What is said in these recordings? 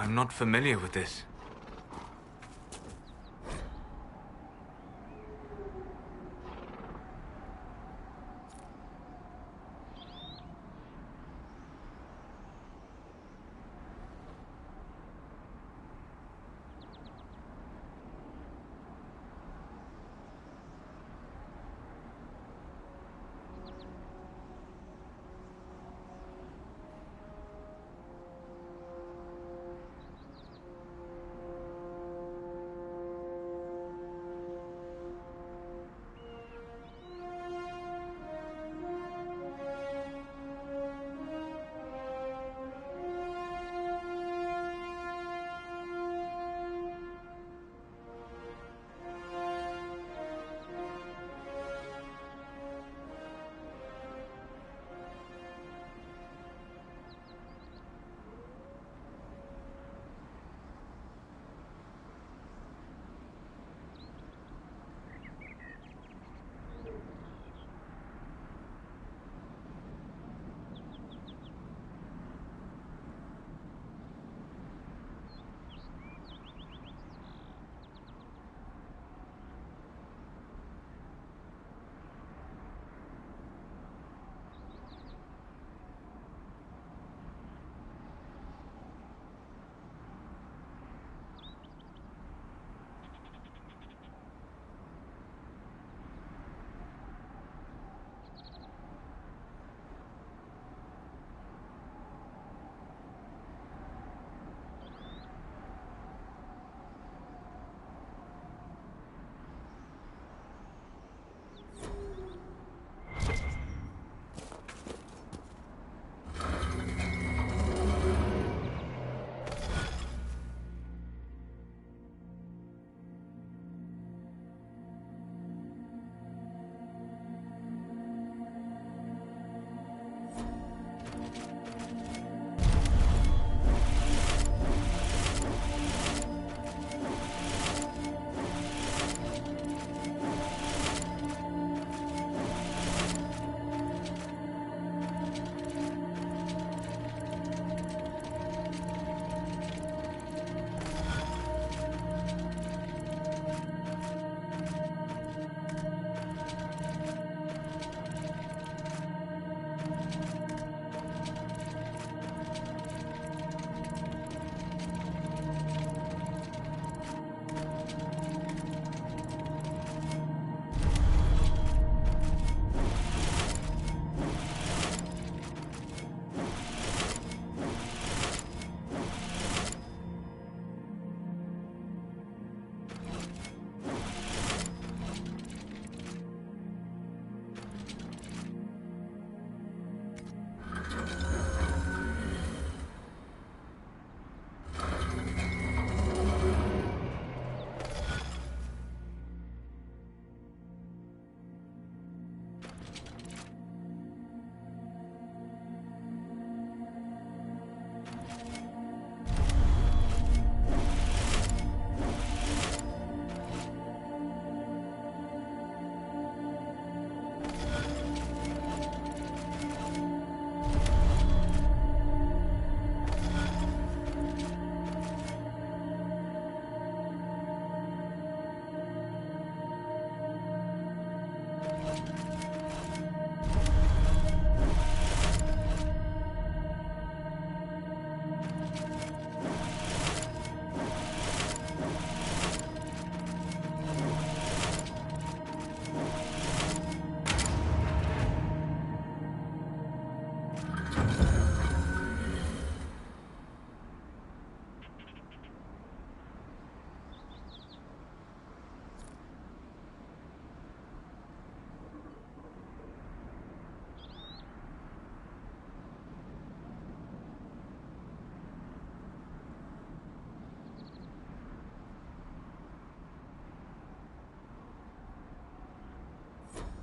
I'm not familiar with this.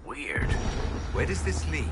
Weird. Where does this lead?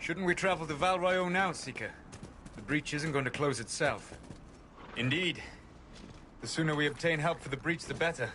Shouldn't we travel to Val Royeaux now, Seeker? The breach isn't going to close itself. Indeed. The sooner we obtain help for the breach, the better.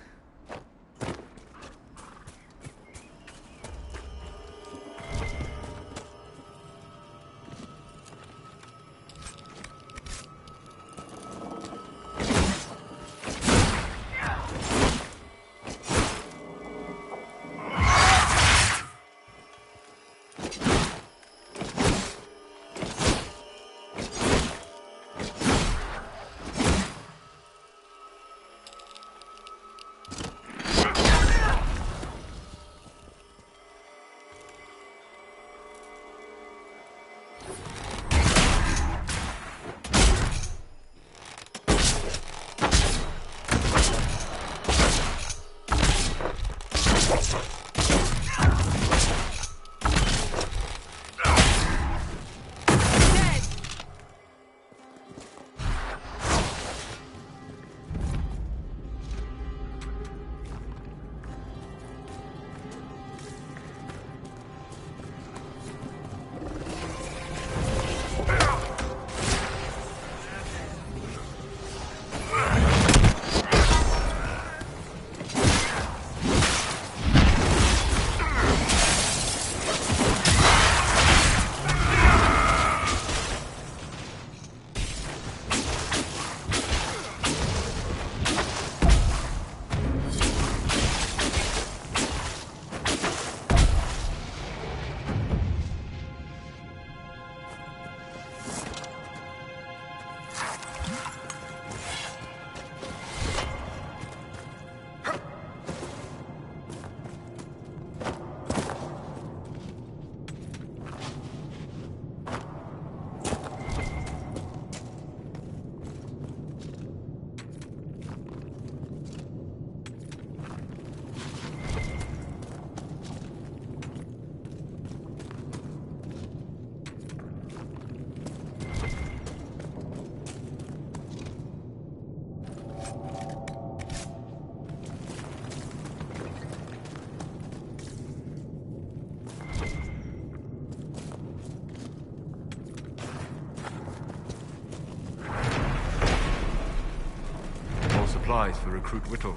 Supplies for Recruit Whittle.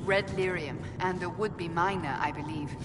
Red lyrium, and a would-be miner, I believe.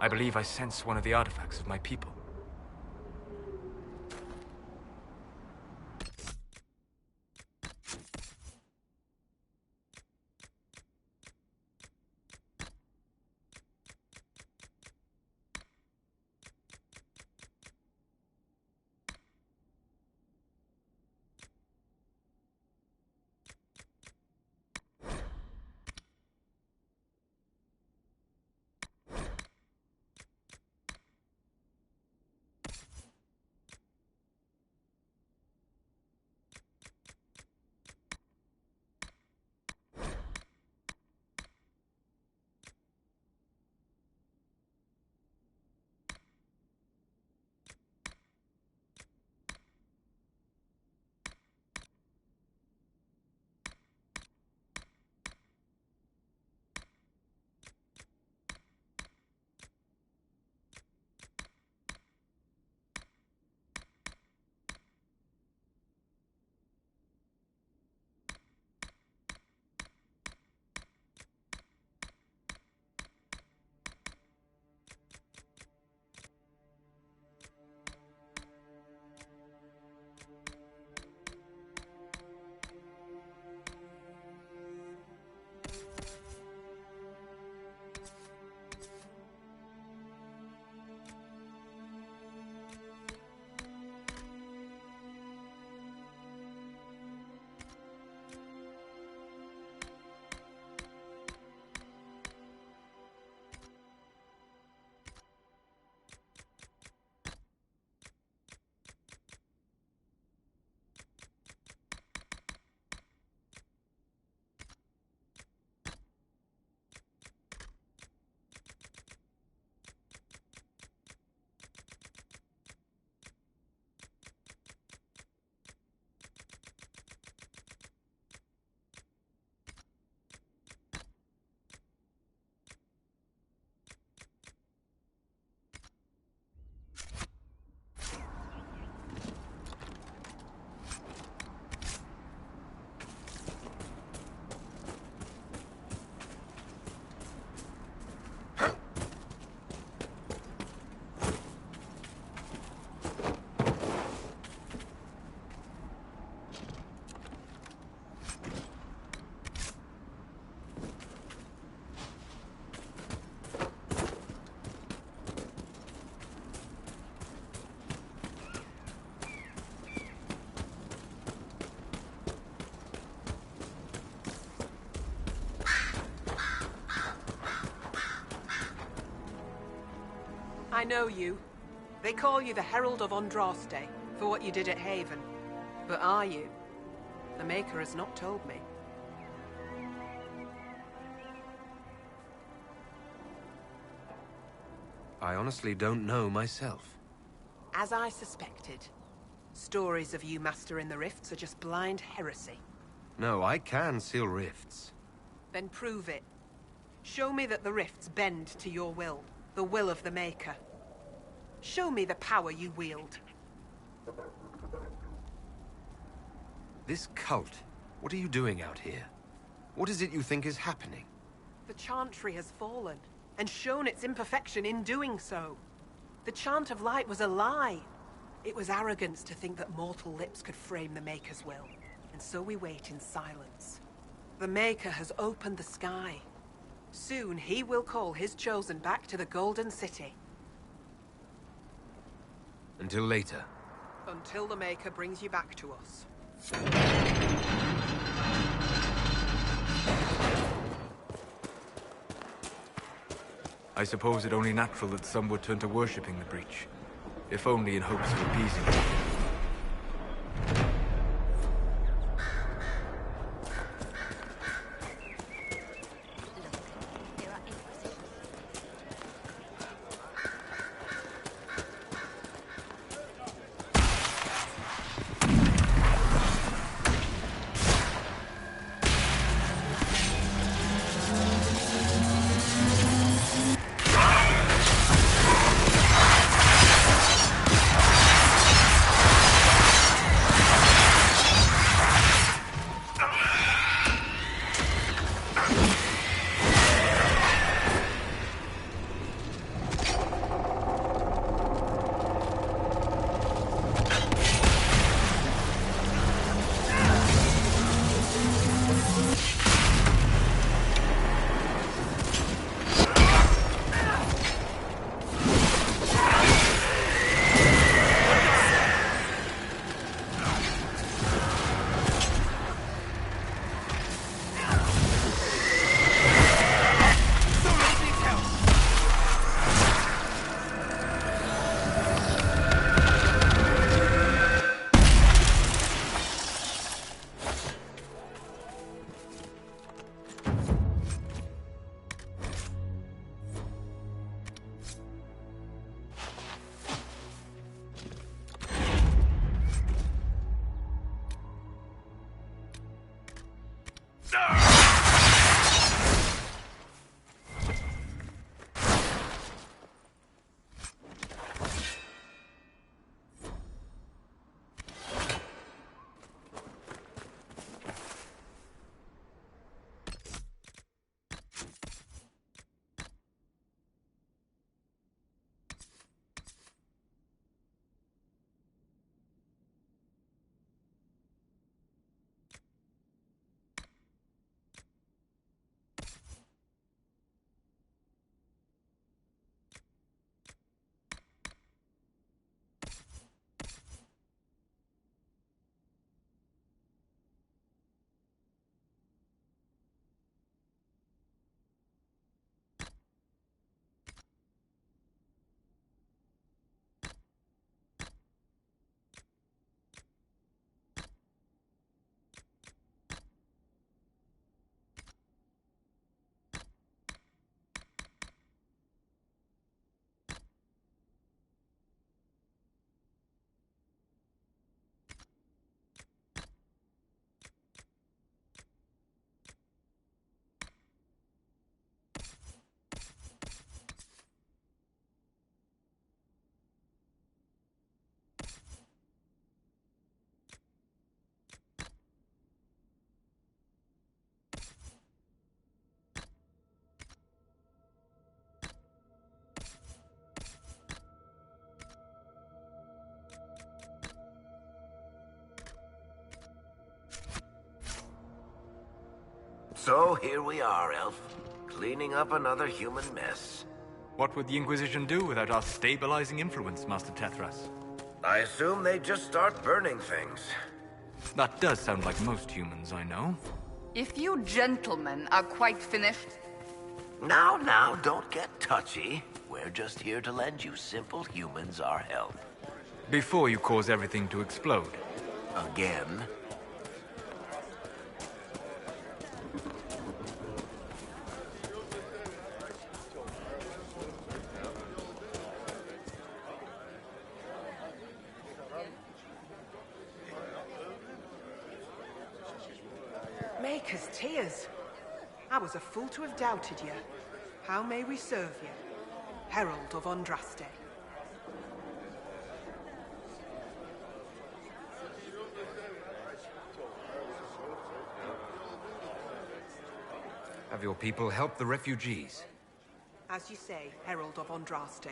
I believe I sense one of the artifacts of my people. I know you. They call you the Herald of Andraste for what you did at Haven. But are you? The Maker has not told me. I honestly don't know myself. As I suspected. Stories of you mastering the rifts are just blind heresy. No, I can seal rifts. Then prove it. Show me that the rifts bend to your will, the will of the Maker. Show me the power you wield. This cult, what are you doing out here? What is it you think is happening? The Chantry has fallen, and shown its imperfection in doing so. The Chant of Light was a lie. It was arrogance to think that mortal lips could frame the Maker's will, and so we wait in silence. The Maker has opened the sky. Soon he will call his chosen back to the Golden City. Until later. Until the Maker brings you back to us. I suppose it only natural that some would turn to worshipping the breach, if only in hopes of appeasing it. So here we are, Elf. Cleaning up another human mess. What would the Inquisition do without our stabilizing influence, Master Tethras? I assume they just start burning things. That does sound like most humans I know. If you gentlemen are quite finished... Now, don't get touchy. We're just here to lend you simple humans our help. Before you cause everything to explode. Again. Maker's tears. I was a fool to have doubted you. How may we serve you? Herald of Andraste. Have your people help the refugees? As you say, Herald of Andraste.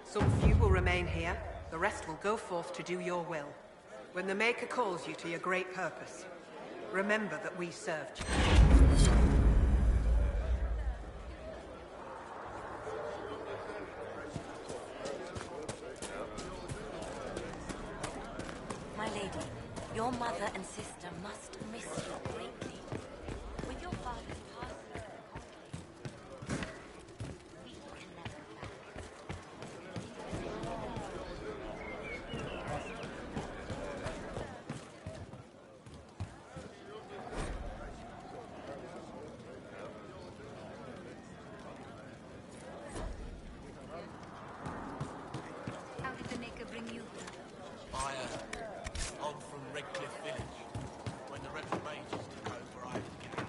Some few will remain here, the rest will go forth to do your will. When the Maker calls you to your great purpose, remember that we served you. My lady, your mother and sister must miss you greatly. With your father's passing, we can never go back. How did the Maker bring you? I'm from Redcliffe Village. When the Rebel Majors took over, I had to get out.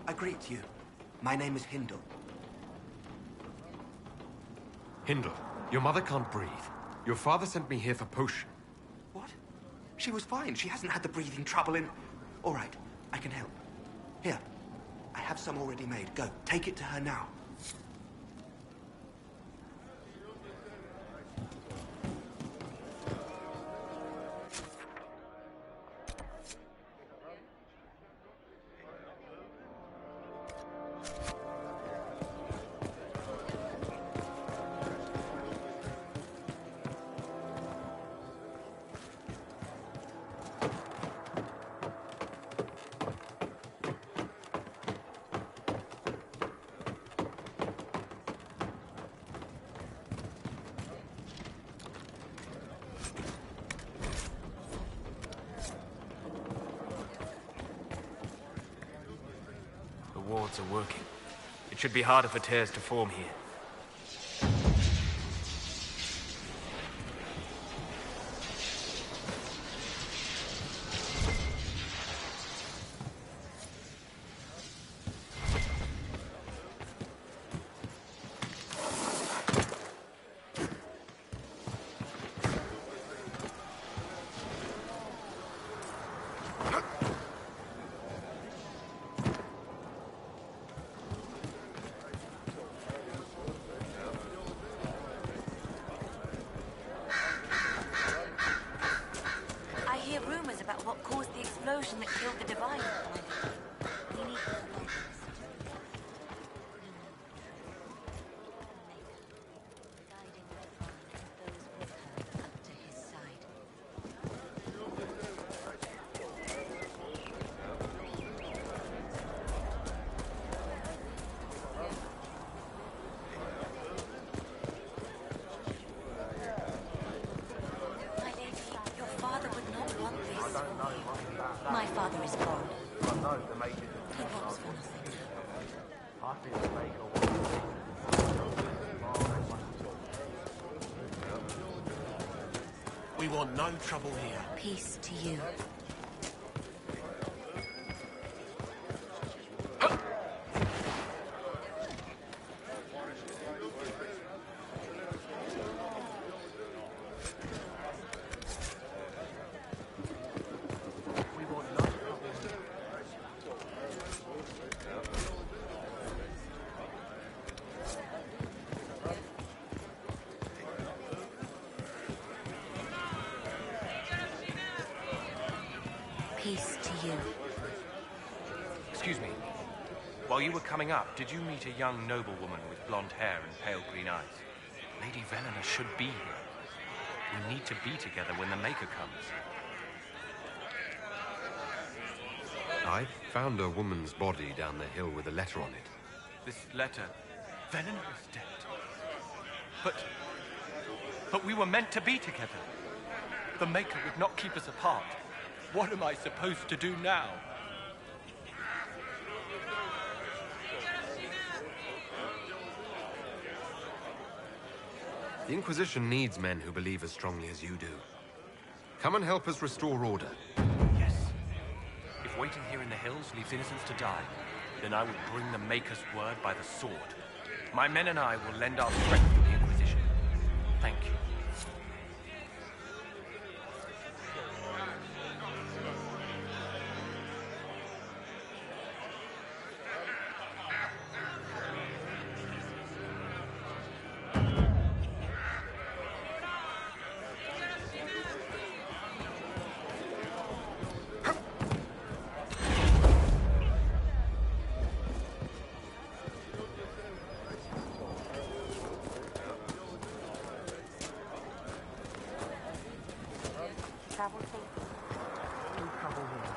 I greet you. My name is Hindle. Hindle, your mother can't breathe. Your father sent me here for potion. What? She was fine. She hasn't had the breathing trouble in... All right, I can help. Here, I have some already made. Go, take it to her now. The wards are working. It should be harder for tears to form here. I hear rumors about what caused the explosion that killed the Divine. We need to find this. Guiding the Divine and those with her up to his side. My lady, your father would not want this for you. My father is gone. He wants for nothing. We want no trouble here. Peace to you. We want no trouble here. Peace to you. Excuse me. While you were coming up, did you meet a young noblewoman with blonde hair and pale green eyes? Lady Velena should be here. We need to be together when the Maker comes. I found a woman's body down the hill with a letter on it. This letter... Velena is dead. But we were meant to be together. The Maker would not keep us apart. What am I supposed to do now? The Inquisition needs men who believe as strongly as you do. Come and help us restore order. Yes. If waiting here in the hills leaves innocents to die, then I will bring the Maker's word by the sword. My men and I will lend our strength to the Inquisition. Thank you. Travel safe. No trouble here.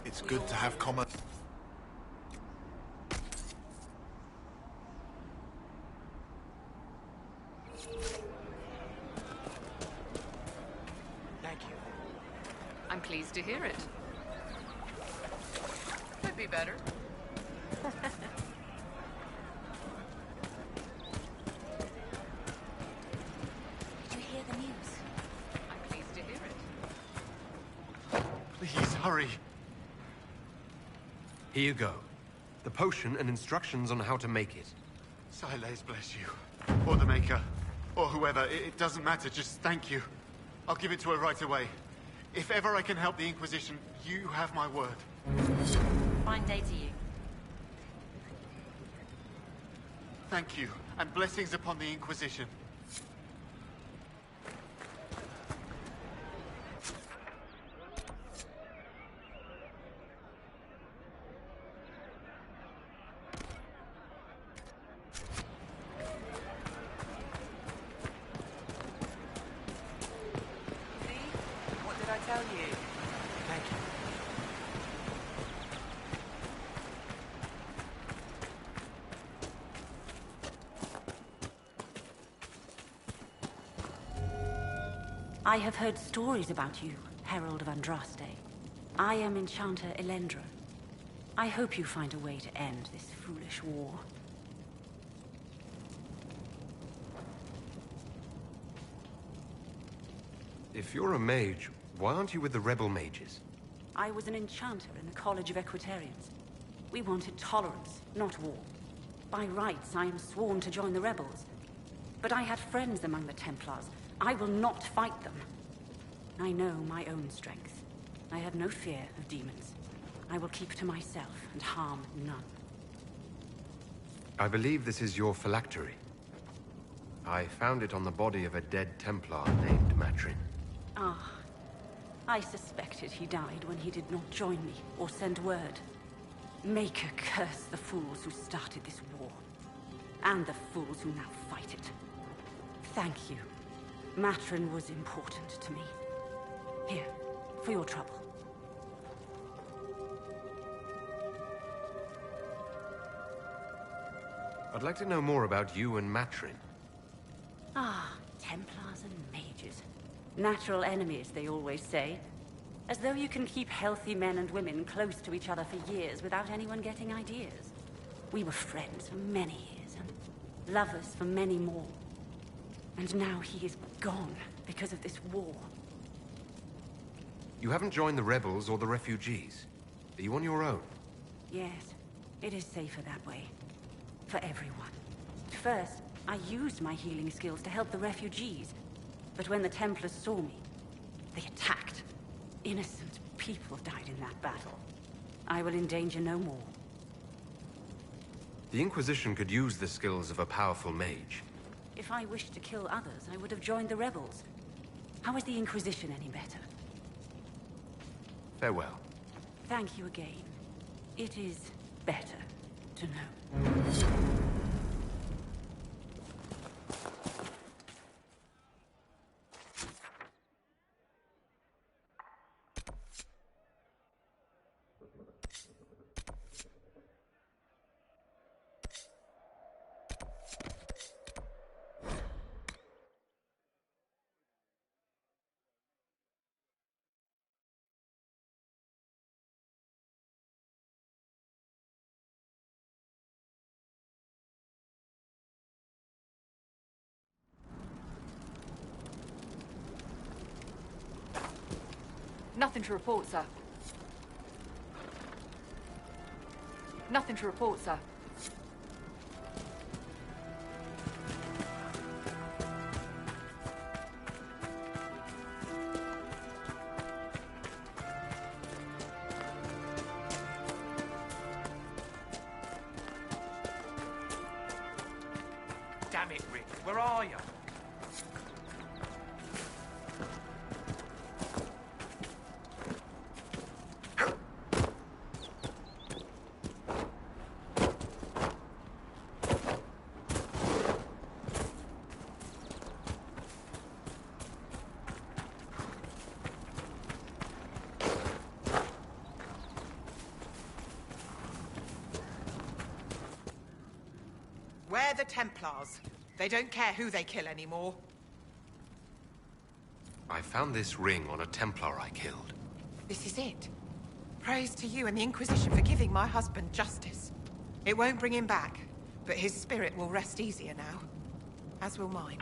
It's good to have common... Thank you. I'm pleased to hear it. Could be better. Did you hear the news? I'm pleased to hear it. Please, hurry. Here you go. The potion and instructions on how to make it. Siles bless you. Or the Maker. Or whoever. It doesn't matter. Just thank you. I'll give it to her right away. If ever I can help the Inquisition, you have my word. Fine day to you. Thank you. And blessings upon the Inquisition. What did I tell you? Thank you. I have heard stories about you, Herald of Andraste. I am Enchanter Elendra. I hope you find a way to end this foolish war. If you're a mage, why aren't you with the rebel mages? I was an enchanter in the College of Equitarians. We wanted tolerance, not war. By rights, I am sworn to join the rebels. But I had friends among the Templars. I will not fight them. I know my own strength. I have no fear of demons. I will keep to myself and harm none. I believe this is your phylactery. I found it on the body of a dead Templar named Matrin. Ah. I suspected he died when he did not join me or send word. Maker curse the fools who started this war. And the fools who now fight it. Thank you. Matrin was important to me. Here, for your trouble. I'd like to know more about you and Matrin. Ah, Templars and mages. Natural enemies, they always say. As though you can keep healthy men and women close to each other for years without anyone getting ideas. We were friends for many years, and lovers for many more. And now he is gone because of this war. You haven't joined the rebels or the refugees. Are you on your own? Yes, it is safer that way. For everyone. At first, I used my healing skills to help the refugees. But when the Templars saw me, they attacked. Innocent people died in that battle. I will endanger no more. The Inquisition could use the skills of a powerful mage. If I wished to kill others, I would have joined the rebels. How is the Inquisition any better? Farewell. Thank you again. It is better to know. Nothing to report, sir. Nothing to report, sir. Damn it, Rick. Where are you? We're the Templars. They don't care who they kill anymore. I found this ring on a Templar I killed. This is it. Praise to you and the Inquisition for giving my husband justice. It won't bring him back, but his spirit will rest easier now. As will mine.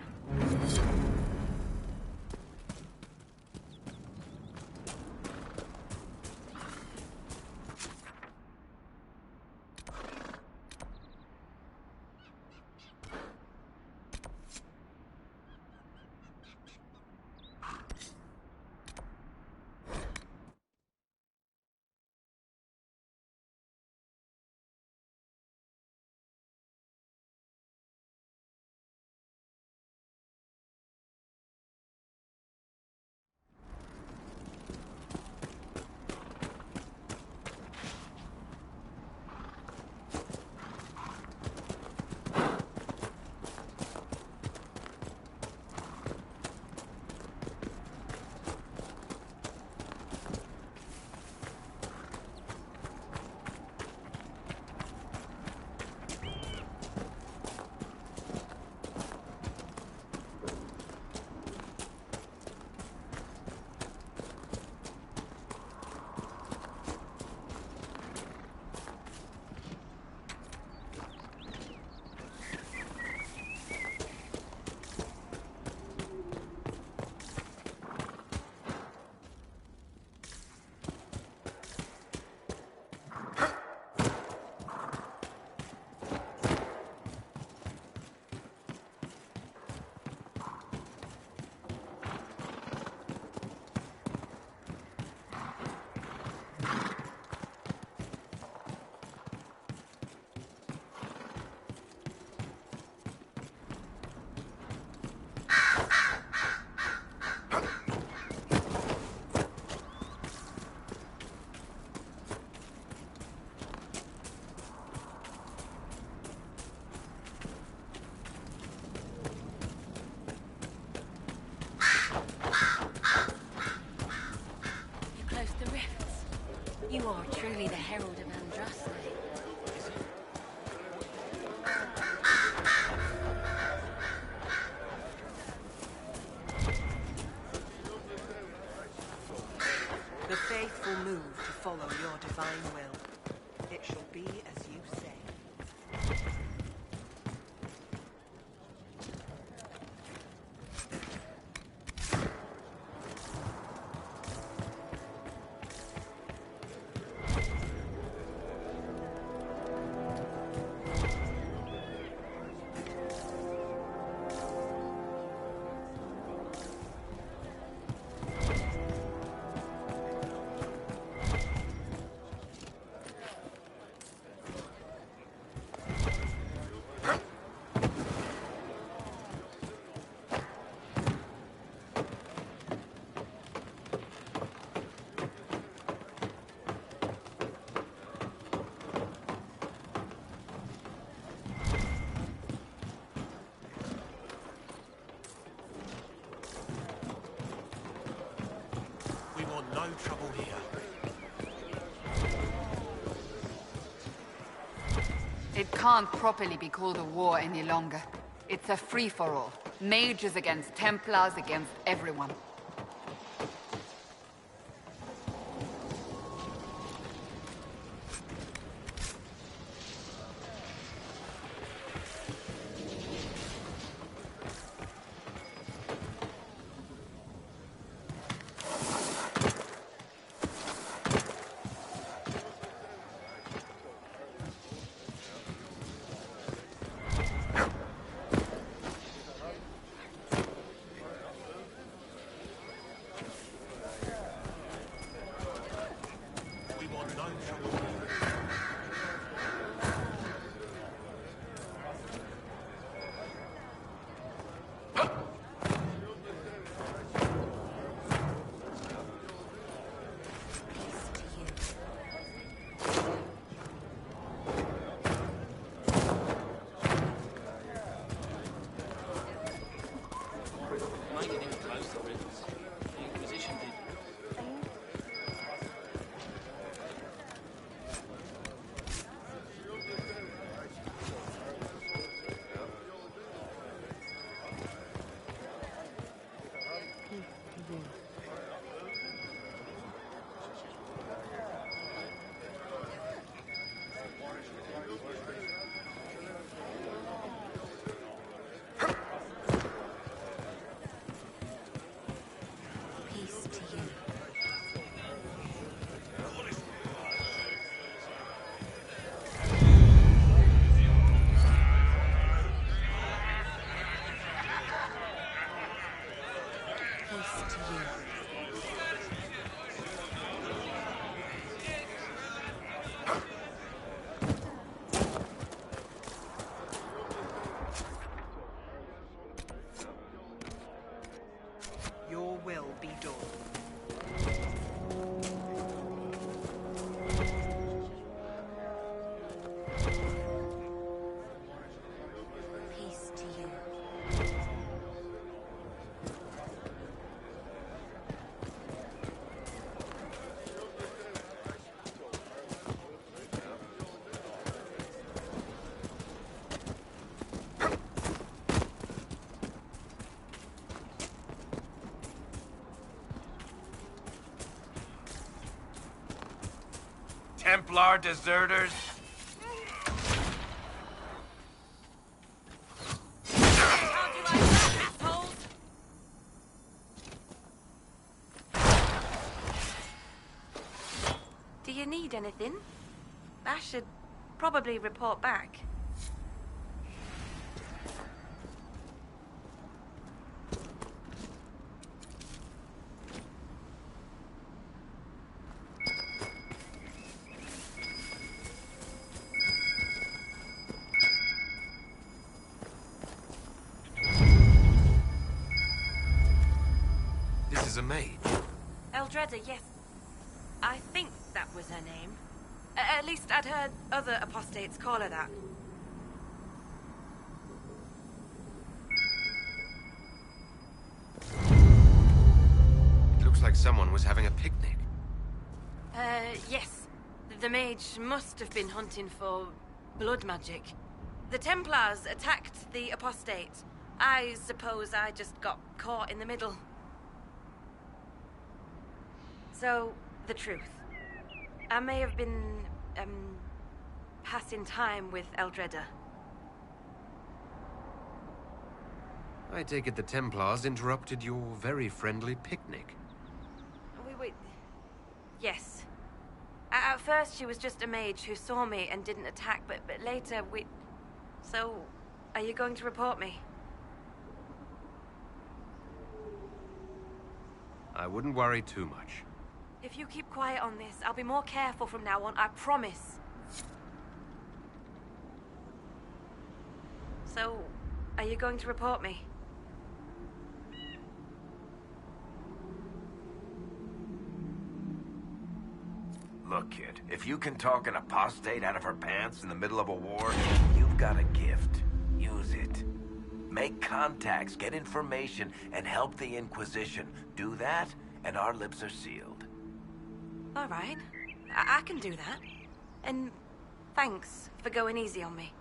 are truly the herald of Andraste. The faithful move to follow your divine will. It shall be as you say. We want no trouble here. It can't properly be called a war any longer. It's a free-for-all. Mages against Templars against everyone. We want no trouble here. Might get any closer, Rivers. The Inquisition did. Peace to you. Peace to you. Your will be done. Peace to you. Templar deserters? Do you need anything? I should probably report back. This is a mage. Eldreda, yes. I think that was her name. At least I'd heard other apostates call her that. It looks like someone was having a picnic. Yes. The mage must have been hunting for blood magic. The Templars attacked the apostate. I suppose I just got caught in the middle. So, the truth. I may have been, passing time with Eldredda. I take it the Templars interrupted your very friendly picnic. Yes. At first, she was just a mage who saw me and didn't attack, but later we... So, are you going to report me? I wouldn't worry too much. If you keep quiet on this, I'll be more careful from now on, I promise. So, are you going to report me? Look, kid, if you can talk an apostate out of her pants in the middle of a war, you've got a gift. Use it. Make contacts, get information, and help the Inquisition. Do that, and our lips are sealed. All right. I can do that. And thanks for going easy on me.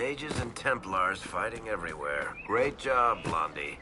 Mages and Templars fighting everywhere. Great job, Blondie.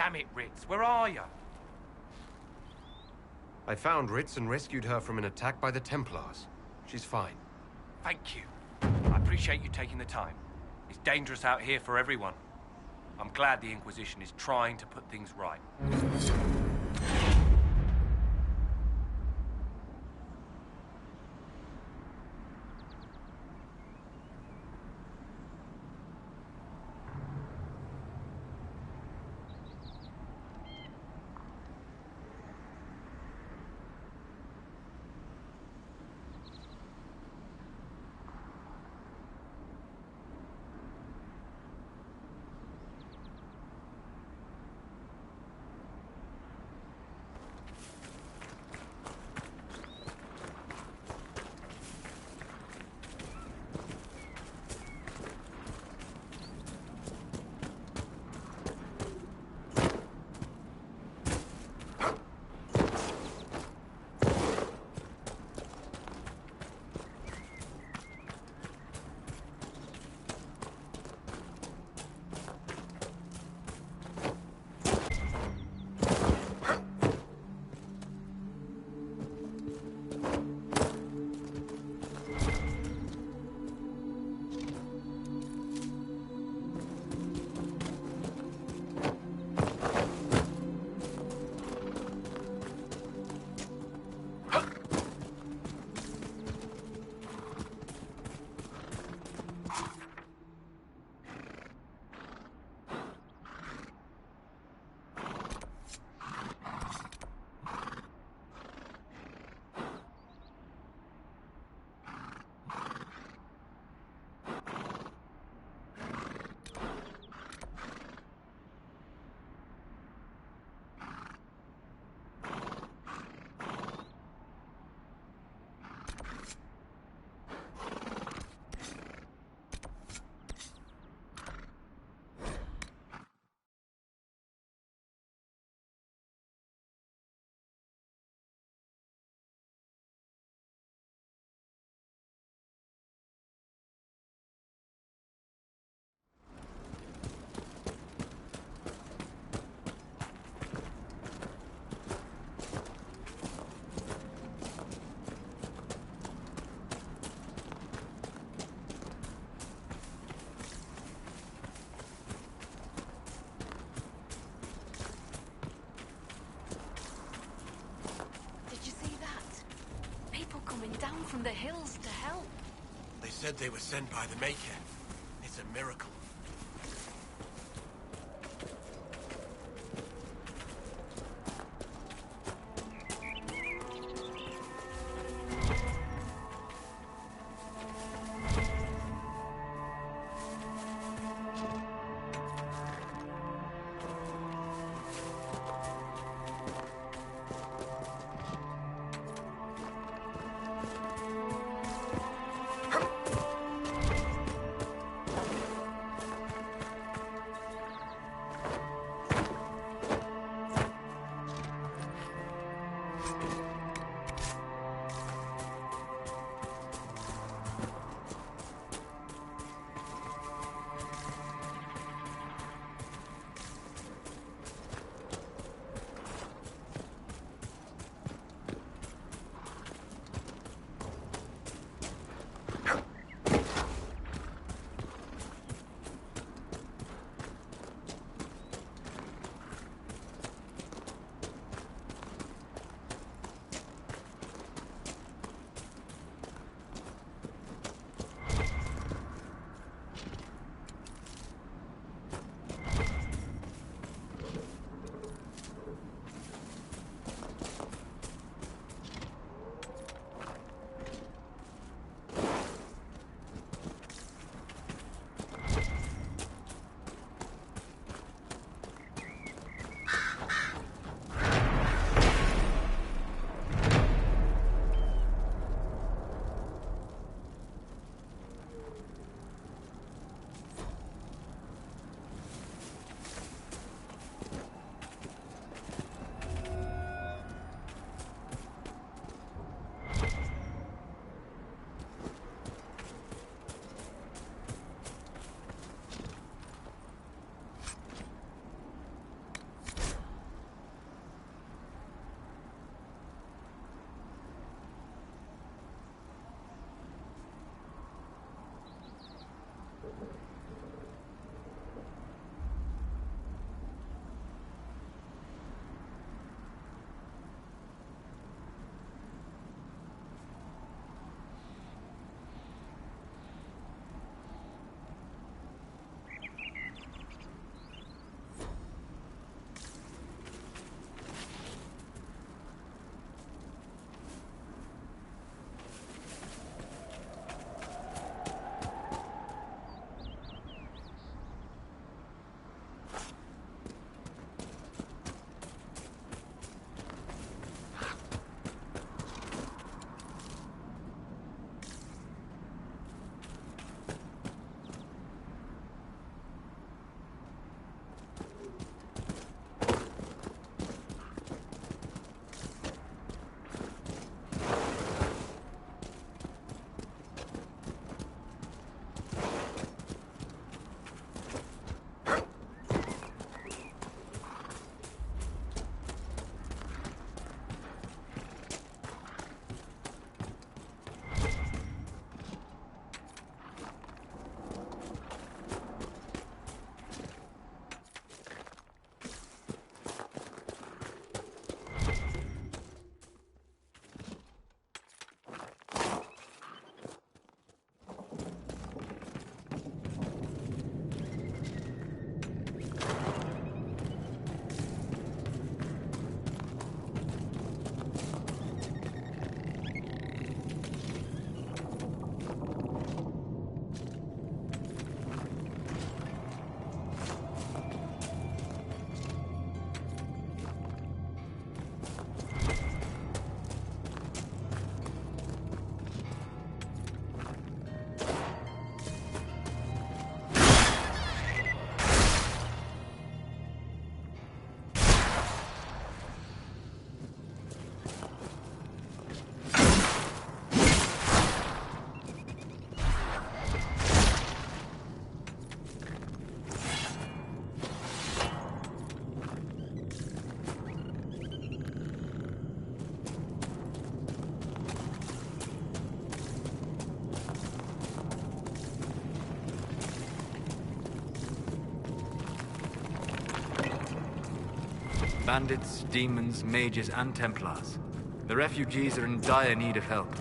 Damn it, Ritz, where are you? I found Ritz and rescued her from an attack by the Templars. She's fine. Thank you. I appreciate you taking the time. It's dangerous out here for everyone. I'm glad the Inquisition is trying to put things right. Down from the hills to help. They said they were sent by the Maker. It's a miracle. Bandits, demons, mages, and Templars. The refugees are in dire need of help.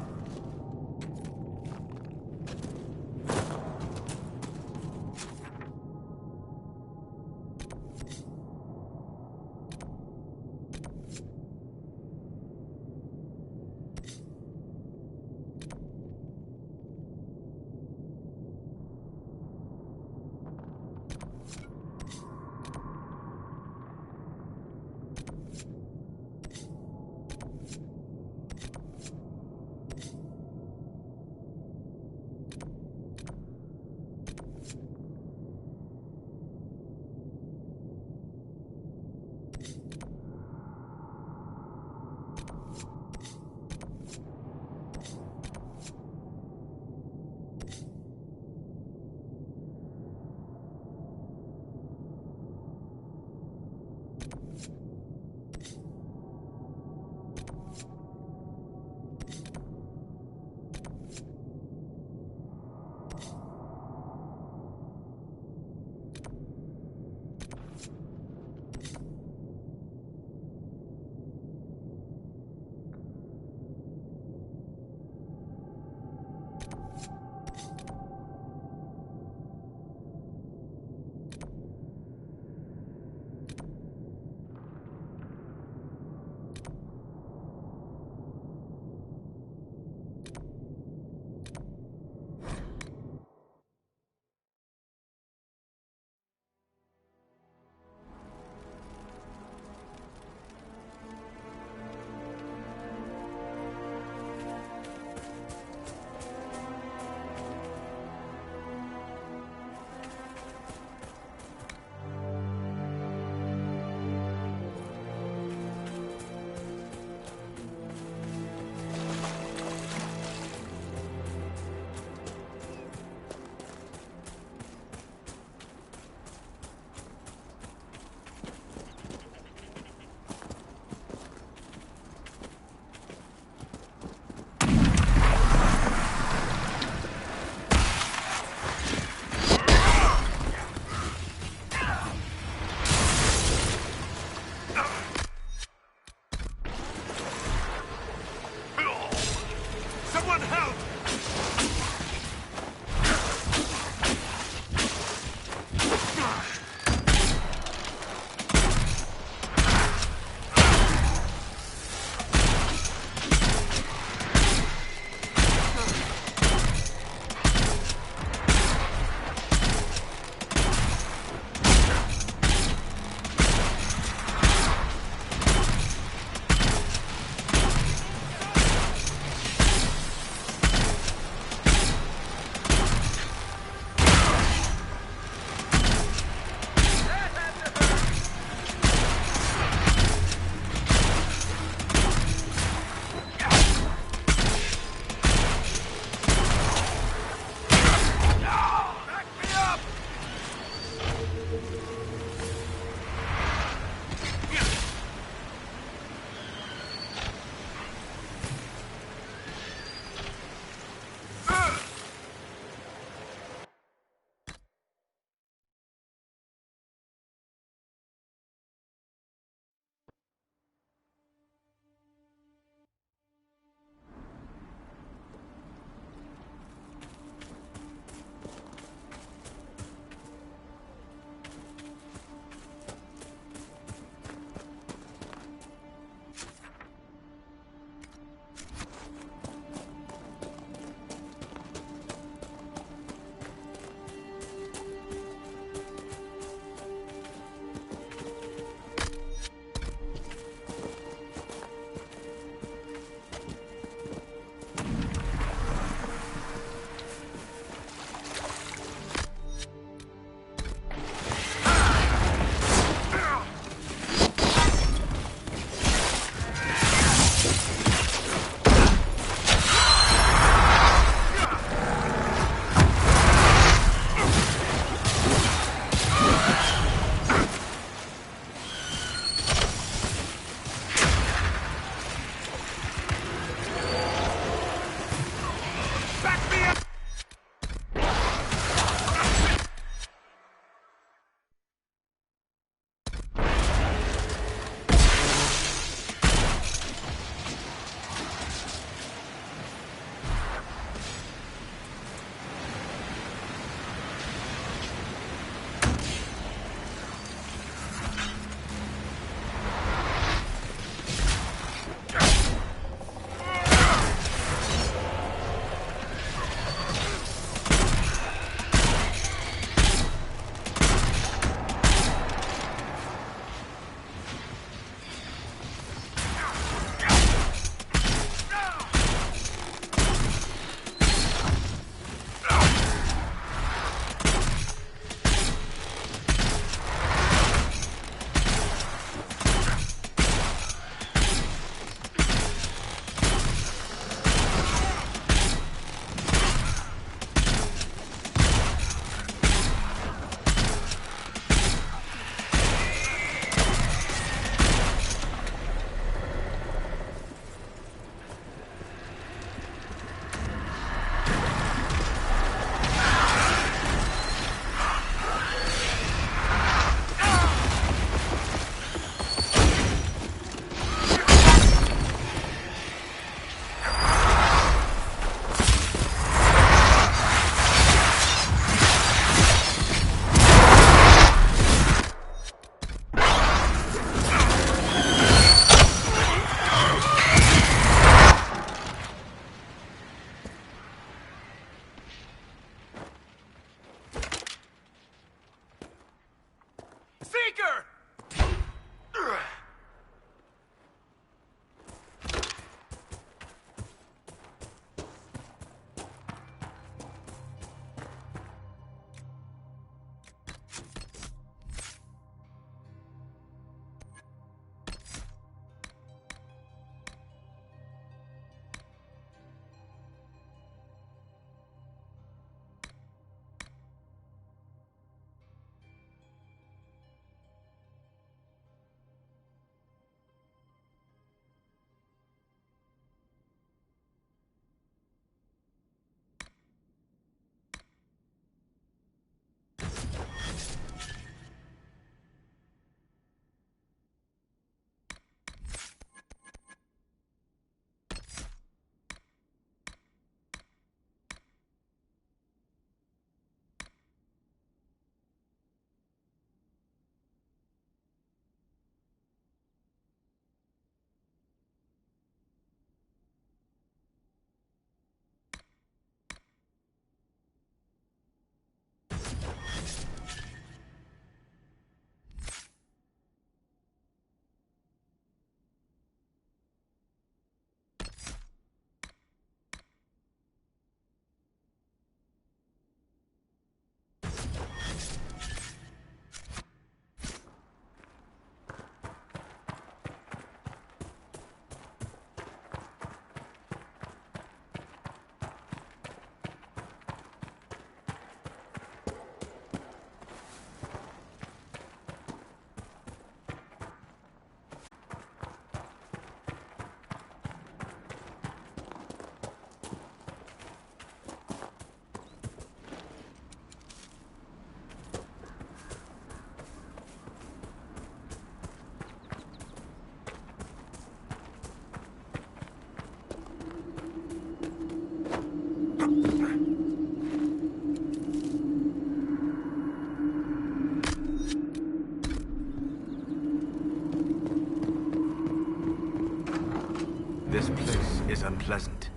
This place is unpleasant.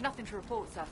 Nothing to report, sir.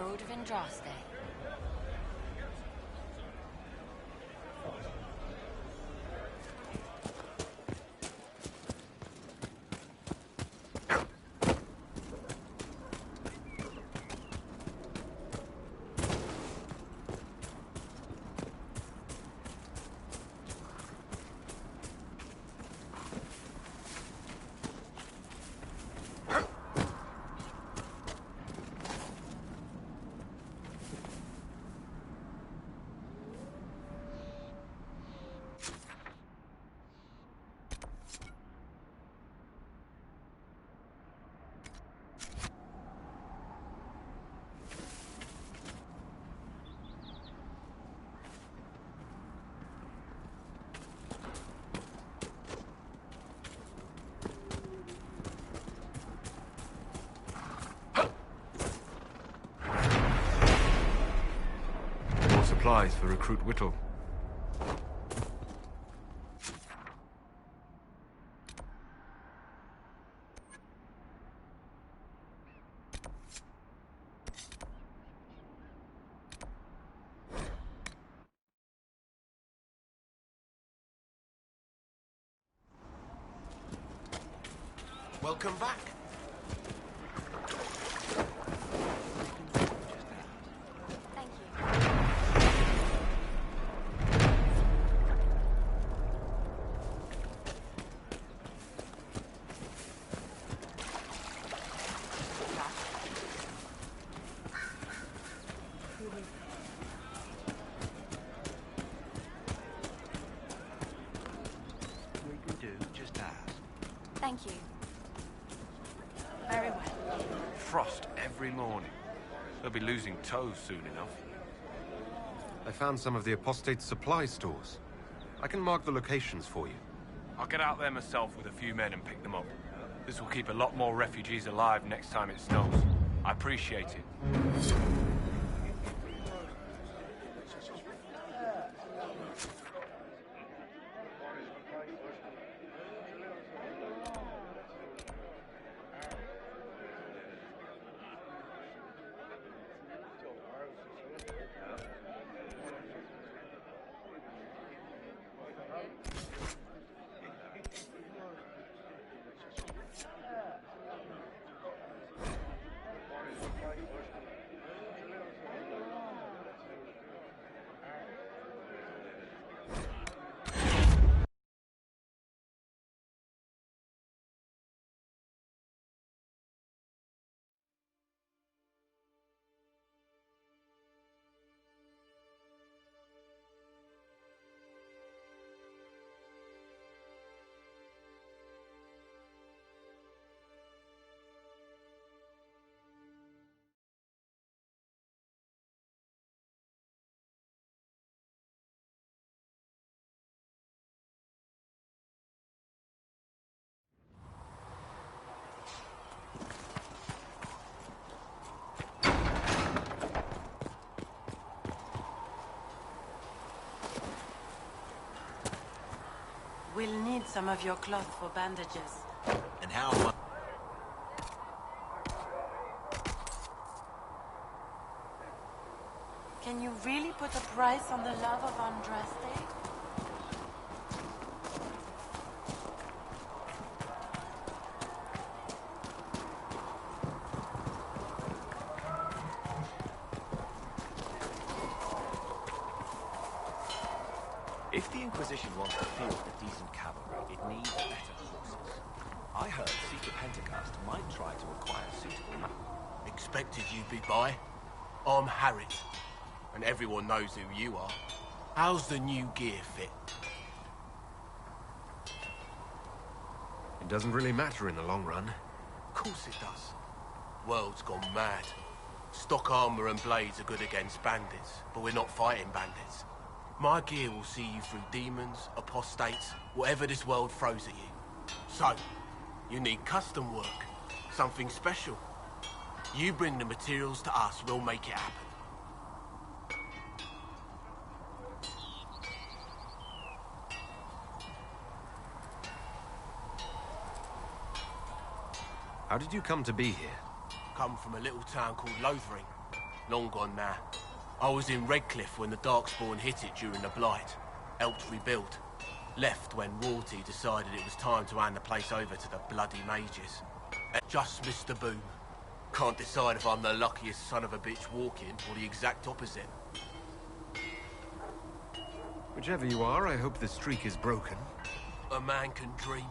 Herald of Andraste. Supplies for Recruit Whittle. Welcome back. Thank you. Very well. Frost every morning. They'll be losing toes soon enough. I found some of the apostate's supply stores. I can mark the locations for you. I'll get out there myself with a few men and pick them up. This will keep a lot more refugees alive next time it snows. I appreciate it. We'll need some of your cloth for bandages. And how much? Can you really put a price on the love of Andraste? If the Inquisition wants to field a decent cavalry, it needs better horses. I heard Seeker Pentagast might try to acquire suitable... Expected you'd be by. I'm Harriet, and everyone knows who you are. How's the new gear fit? It doesn't really matter in the long run. Of course it does. World's gone mad. Stock armor and blades are good against bandits, but we're not fighting bandits. My gear will see you through demons, apostates, whatever this world throws at you. So, you need custom work. Something special. You bring the materials to us, we'll make it happen. How did you come to be here? Come from a little town called Lothering. Long gone now. I was in Redcliffe when the Darkspawn hit it during the Blight. Helped rebuild. Left when Rorty decided it was time to hand the place over to the bloody mages. And just missed the boom. Can't decide if I'm the luckiest son of a bitch walking or the exact opposite. Whichever you are, I hope the streak is broken. A man can dream.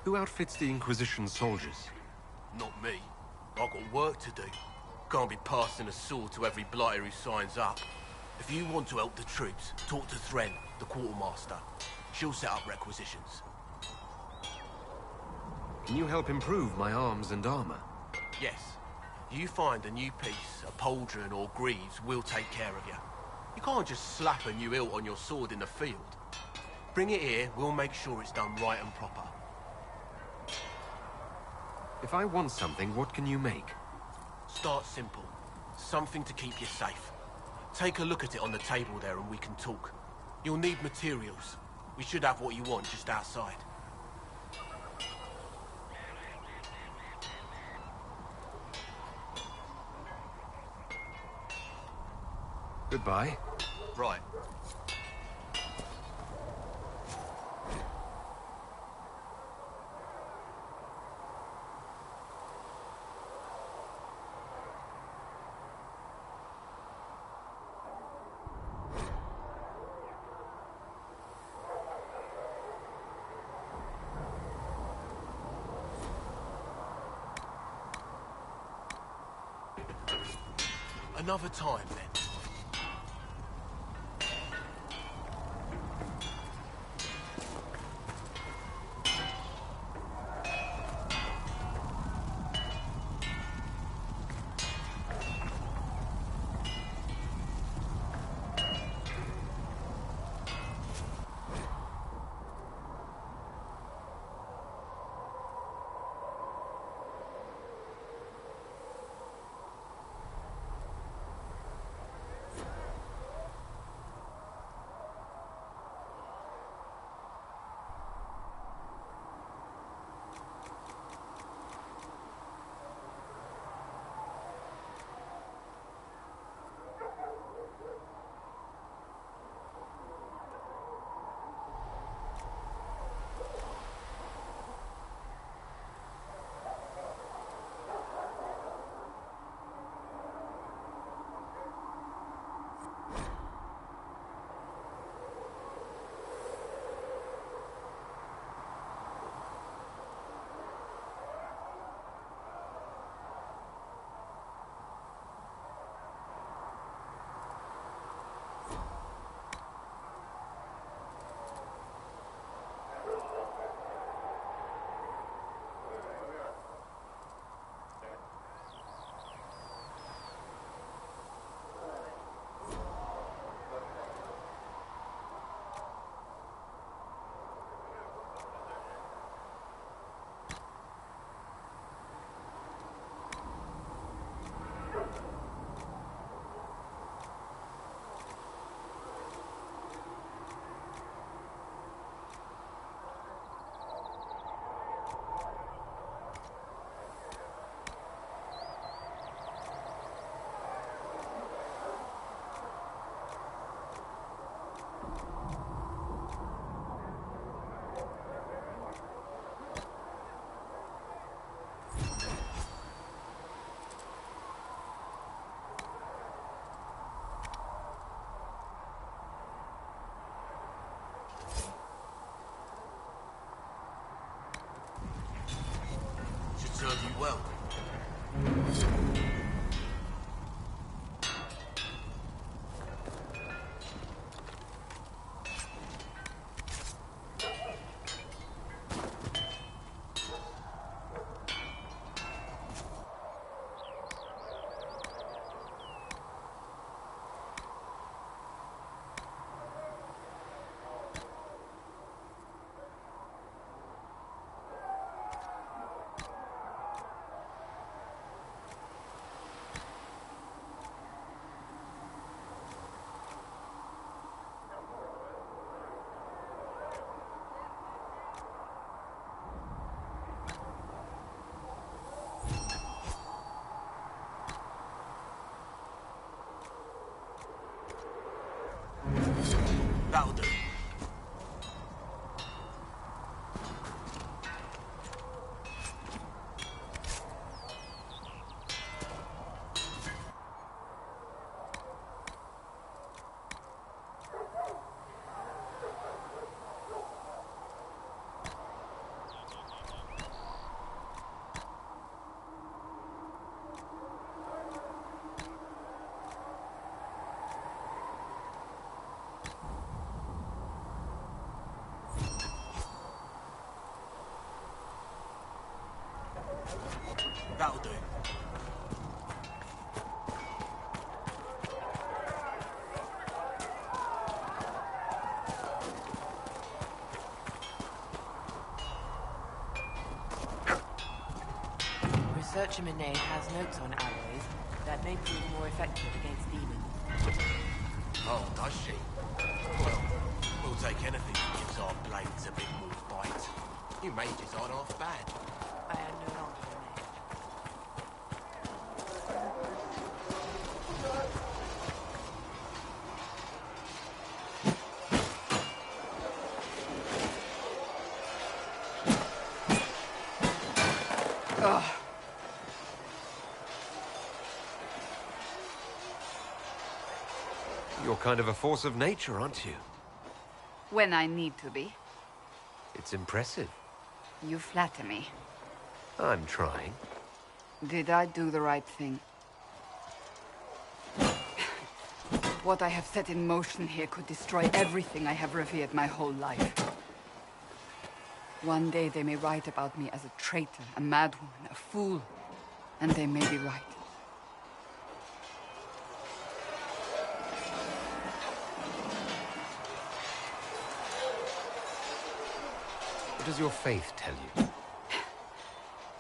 Who outfits the Inquisition soldiers? Not me. I've got work to do. Can't be passing a sword to every blighter who signs up. If you want to help the troops, talk to Thren, the quartermaster. She'll set up requisitions. Can you help improve my arms and armor? Yes. You find a new piece, a pauldron or greaves, we'll take care of you. You can't just slap a new hilt on your sword in the field. Bring it here, we'll make sure it's done right and proper. If I want something, what can you make? Start simple. Something to keep you safe. Take a look at it on the table there and we can talk. You'll need materials. We should have what you want just outside. Goodbye. Right. Another time, then. Serve you well. That'll do. Researcher Monet has notes on alloys that may prove more effective against demons. Oh, does she? Well, we'll take anything that gives our blades a bit more bite. You mages aren't half bad. I am no longer a mage. Ugh. You're kind of a force of nature, aren't you? When I need to be. It's impressive. You flatter me. I'm trying. Did I do the right thing? What I have set in motion here could destroy everything I have revered my whole life. One day they may write about me as a traitor, a madwoman, a fool. And they may be right. What does your faith tell you?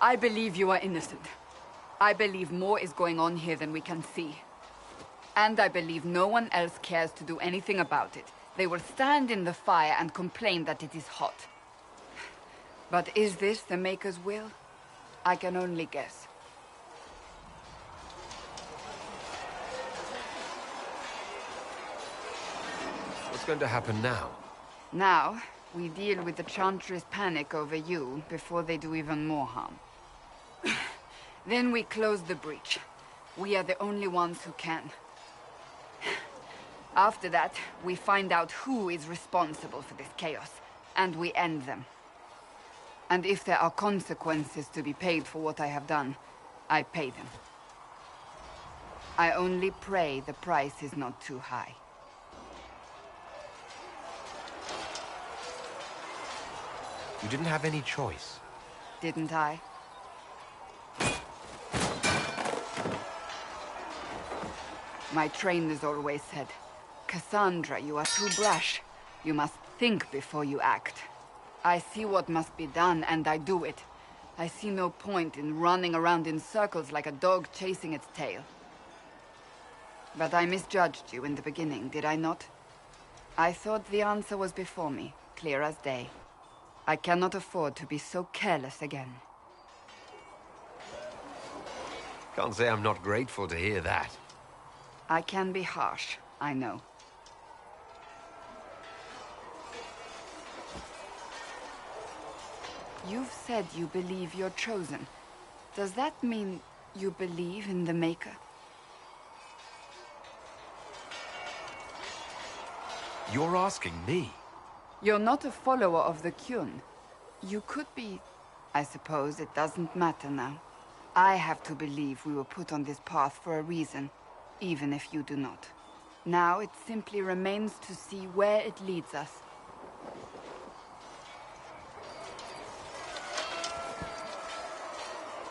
I believe you are innocent. I believe more is going on here than we can see. And I believe no one else cares to do anything about it. They will stand in the fire and complain that it is hot. But is this the Maker's will? I can only guess. What's going to happen now? Now, we deal with the Chantry's panic over you before they do even more harm. Then we close the breach. We are the only ones who can. After that, we find out who is responsible for this chaos, and we end them. And if there are consequences to be paid for what I have done, I pay them. I only pray the price is not too high. You didn't have any choice. Didn't I? My trainers always said, Cassandra, you are too brash. You must think before you act. I see what must be done, and I do it. I see no point in running around in circles like a dog chasing its tail. But I misjudged you in the beginning, did I not? I thought the answer was before me, clear as day. I cannot afford to be so careless again. Can't say I'm not grateful to hear that. I can be harsh, I know. You've said you believe you're chosen. Does that mean you believe in the Maker? You're asking me? You're not a follower of the Kyun. You could be... I suppose it doesn't matter now. I have to believe we were put on this path for a reason, even if you do not. Now it simply remains to see where it leads us.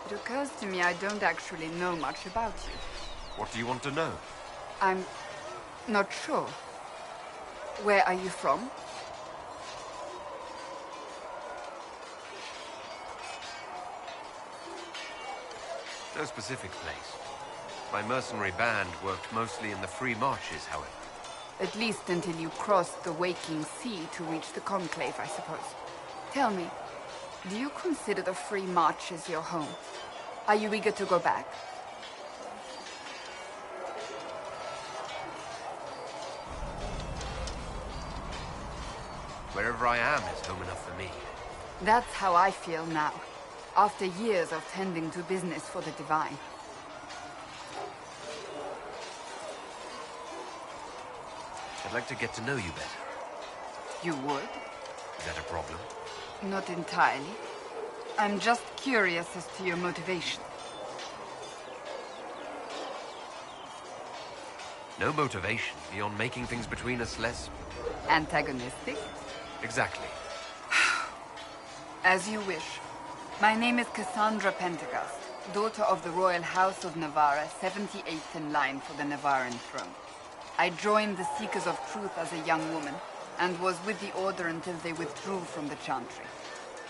It occurs to me I don't actually know much about you. What do you want to know? I'm not sure. Where are you from? No specific place. My mercenary band worked mostly in the free marches, however. At least until you crossed the waking sea to reach the Conclave, I suppose. Tell me, do you consider the free marches your home? Are you eager to go back? Wherever I am is home enough for me. That's how I feel now, after years of tending to business for the Divine. I'd like to get to know you better. You would? Is that a problem? Not entirely. I'm just curious as to your motivation. No motivation beyond making things between us less... Antagonistic? Exactly. As you wish. My name is Cassandra Pentecost. daughter of the royal house of Navarra, 78th in line for the Navarran throne. I joined the Seekers of Truth as a young woman, and was with the Order until they withdrew from the Chantry.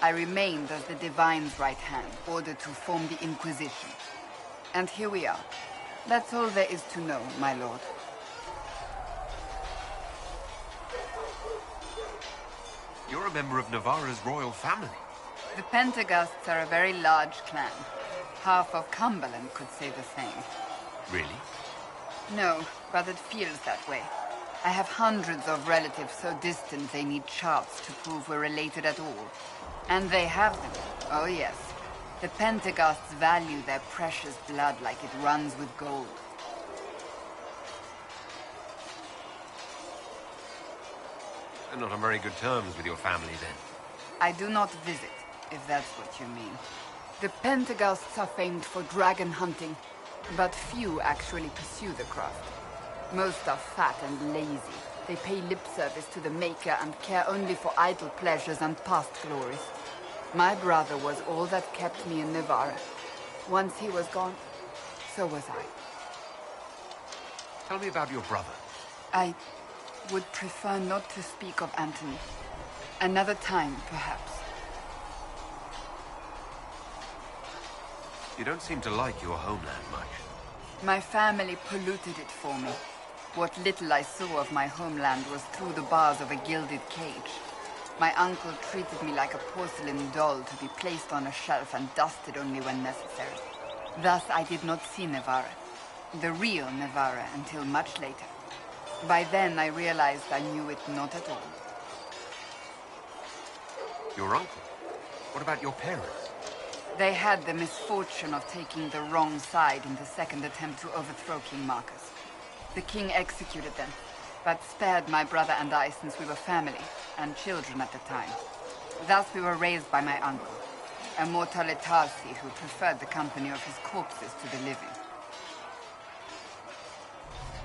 I remained as the Divine's right hand, ordered to form the Inquisition. And here we are. That's all there is to know, my lord. You're a member of Navarra's royal family. The Pentaghasts are a very large clan. Half of Cumberland could say the same. Really? No, but it feels that way. I have hundreds of relatives so distant they need charts to prove we're related at all. And they have them. Oh yes. The Pentaghasts value their precious blood like it runs with gold. You're not on very good terms with your family, then. I do not visit, if that's what you mean. The Pentaghasts are famed for dragon hunting, but few actually pursue the craft. Most are fat and lazy. They pay lip service to the Maker and care only for idle pleasures and past glories. My brother was all that kept me in Navarra. Once he was gone, so was I. Tell me about your brother. I would prefer not to speak of Anthony. Another time, perhaps. You don't seem to like your homeland much. My family polluted it for me. What little I saw of my homeland was through the bars of a gilded cage. My uncle treated me like a porcelain doll to be placed on a shelf and dusted only when necessary. Thus I did not see Navarra, the real Navarra, until much later. By then I realized I knew it not at all. Your uncle? What about your parents? They had the misfortune of taking the wrong side in the second attempt to overthrow King Marcus. The king executed them, but spared my brother and I since we were family, and children at the time. Thus we were raised by my uncle, a mortale Tarsi who preferred the company of his corpses to the living.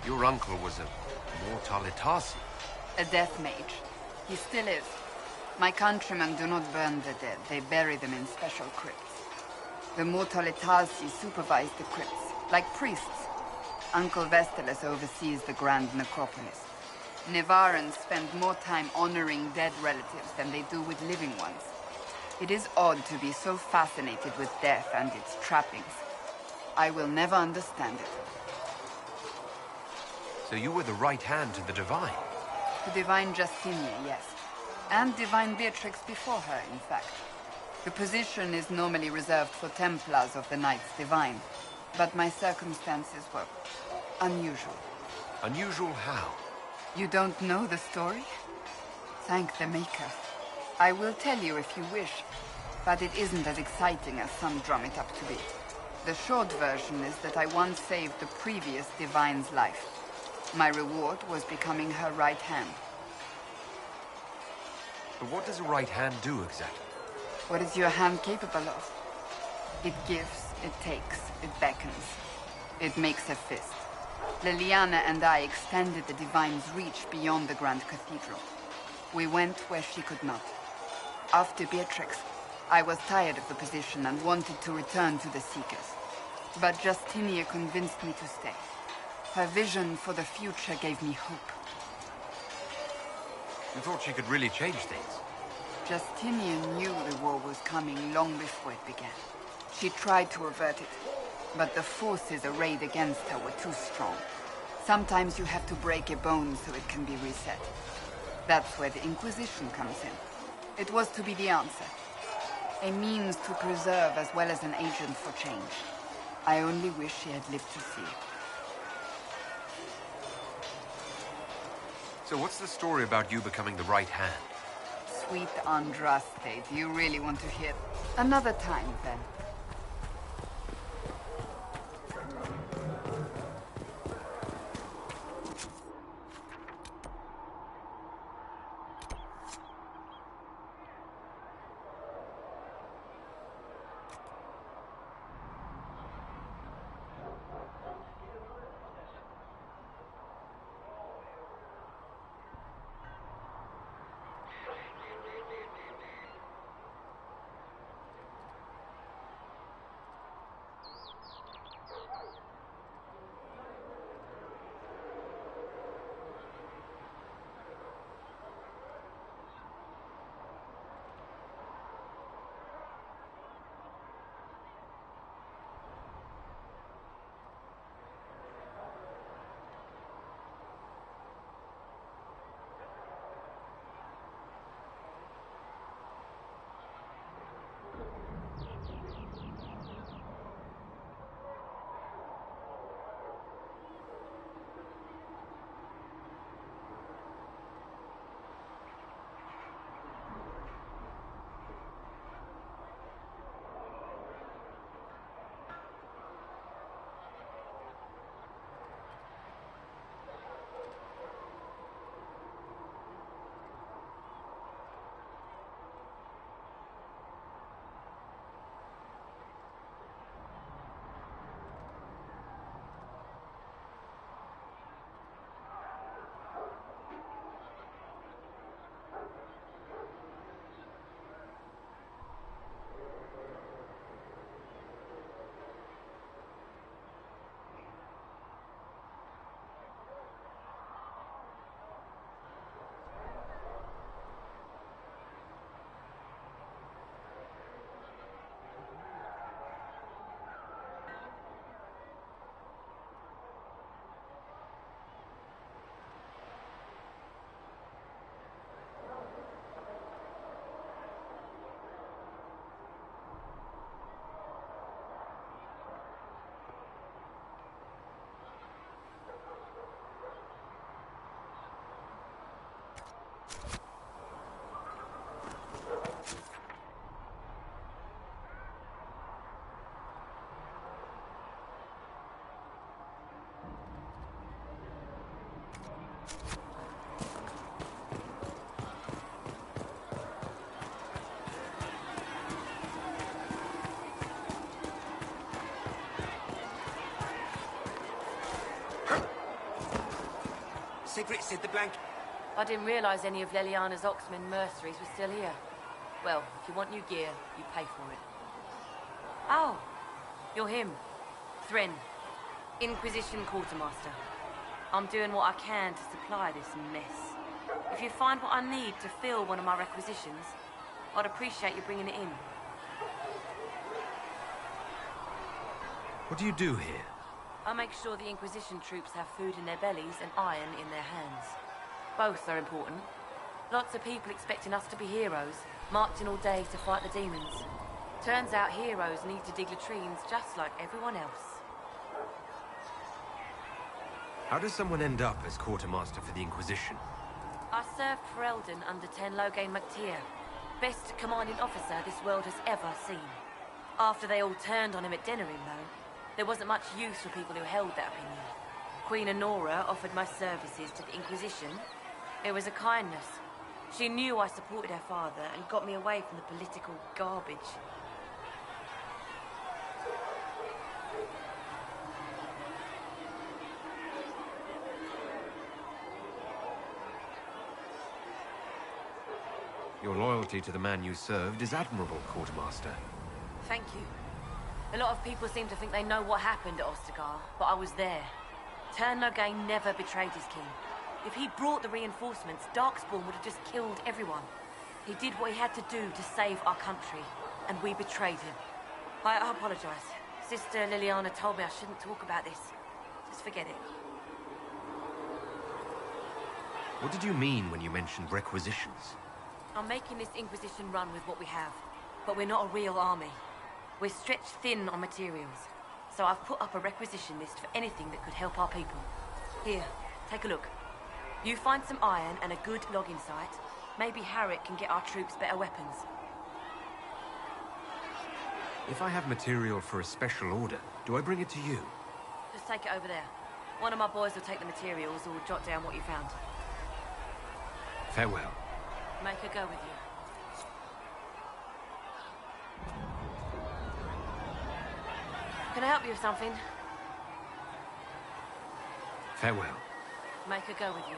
Your uncle was a mortale Tarsi? A death mage. He still is. My countrymen do not burn the dead, they bury them in special crypts. The mortale Tarsi supervise the crypts, like priests. Uncle Vestalis oversees the grand necropolis. Navarrans spend more time honoring dead relatives than they do with living ones. It is odd to be so fascinated with death and its trappings. I will never understand it. So you were the right hand to the Divine? To Divine Justinia, yes. And Divine Beatrix before her, in fact. The position is normally reserved for Templars of the Knights Divine, but my circumstances were unusual. Unusual how? You don't know the story? Thank the Maker. I will tell you if you wish, but it isn't as exciting as some drum it up to be. The short version is that I once saved the previous Divine's life. My reward was becoming her right hand. But what does a right hand do exactly? What is your hand capable of? It gives, it takes, it beckons. It makes a fist. Liliana and I extended the Divine's reach beyond the Grand Cathedral. We went where she could not. After Beatrix, I was tired of the position and wanted to return to the Seekers. But Justinia convinced me to stay. Her vision for the future gave me hope. You thought she could really change things? Justinian knew the war was coming long before it began. She tried to avert it, but the forces arrayed against her were too strong. Sometimes you have to break a bone so it can be reset. That's where the Inquisition comes in. It was to be the answer. A means to preserve as well as an agent for change. I only wish she had lived to see it. So what's the story about you becoming the right hand? Sweet Andraste, do you really want to hear? Another time, then. Sigrid said the blank... I didn't realize any of Leliana's Oxman mercenaries were still here. Well, if you want new gear, you pay for it. Oh, you're him. Thren, Inquisition Quartermaster. I'm doing what I can to supply this mess. If you find what I need to fill one of my requisitions, I'd appreciate you bringing it in. What do you do here? I make sure the Inquisition troops have food in their bellies and iron in their hands. Both are important. Lots of people expecting us to be heroes, marching all day to fight the demons. Turns out heroes need to dig latrines just like everyone else. How does someone end up as quartermaster for the Inquisition? I served for Eldon under Ten Logain MacTier, best commanding officer this world has ever seen. After they all turned on him at Denerim, though, there wasn't much use for people who held that opinion. Queen Honora offered my services to the Inquisition. It was a kindness. She knew I supported her father and got me away from the political garbage. Your loyalty to the man you served is admirable, Quartermaster. Thank you. A lot of people seem to think they know what happened at Ostagar, but I was there. Tern Logain never betrayed his king. If he'd brought the reinforcements, Darkspawn would have just killed everyone. He did what he had to do to save our country, and we betrayed him. I apologize. Sister Liliana told me I shouldn't talk about this. Just forget it. What did you mean when you mentioned requisitions? I'm making this Inquisition run with what we have, but we're not a real army. We're stretched thin on materials, so I've put up a requisition list for anything that could help our people. Here, take a look. You find some iron and a good logging site, maybe Harrick can get our troops better weapons. If I have material for a special order, do I bring it to you? Just take it over there. One of my boys will take the materials or jot down what you found. Farewell. Make her go with you. Can I help you with something? Farewell. Make her go with you.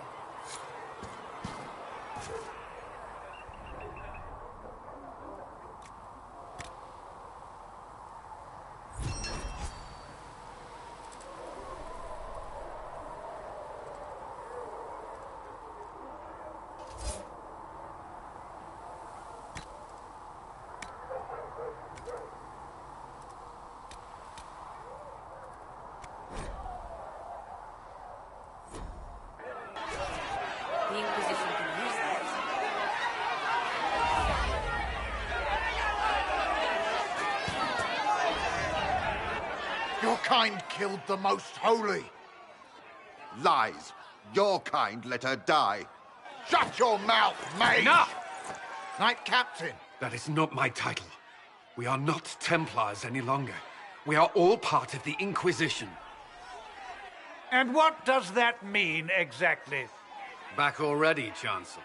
The Inquisition can use that. Your kind killed the Most Holy. Lies. Your kind let her die. Shut your mouth, mate! Enough! Knight Captain. That is not my title. We are not Templars any longer. We are all part of the Inquisition. And what does that mean, exactly? Back already, Chancellor.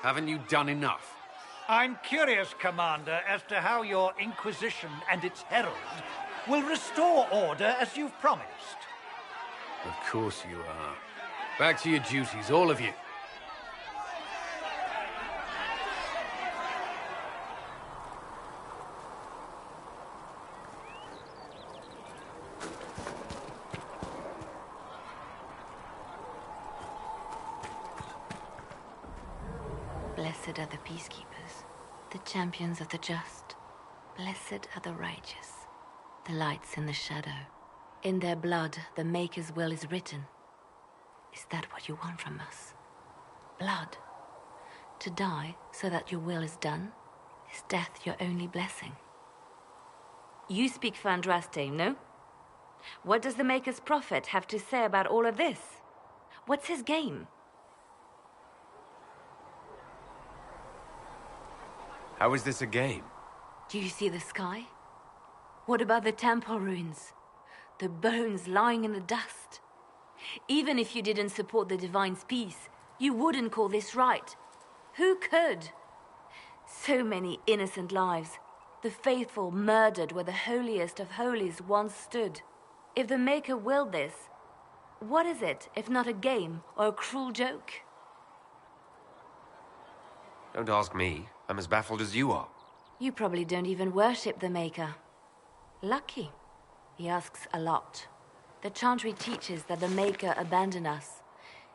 Haven't you done enough? I'm curious, Commander, as to how your Inquisition and its herald will restore order as you've promised. Of course you are. Back to your duties, all of you. Blessed are the peacekeepers, the champions of the just. Blessed are the righteous, the lights in the shadow. In their blood, the Maker's will is written. Is that what you want from us? Blood? To die so that your will is done? Is death your only blessing? You speak Fandraste, no? What does the Maker's prophet have to say about all of this? What's his game? How is this a game? Do you see the sky? What about the temple ruins? The bones lying in the dust? Even if you didn't support the Divine's peace, you wouldn't call this right. Who could? So many innocent lives. The faithful murdered where the holiest of holies once stood. If the Maker willed this, What is it, if not a game or a cruel joke? Don't ask me. I'm as baffled as you are. You probably don't even worship the Maker. Lucky. He asks a lot. The Chantry teaches that the Maker abandoned us.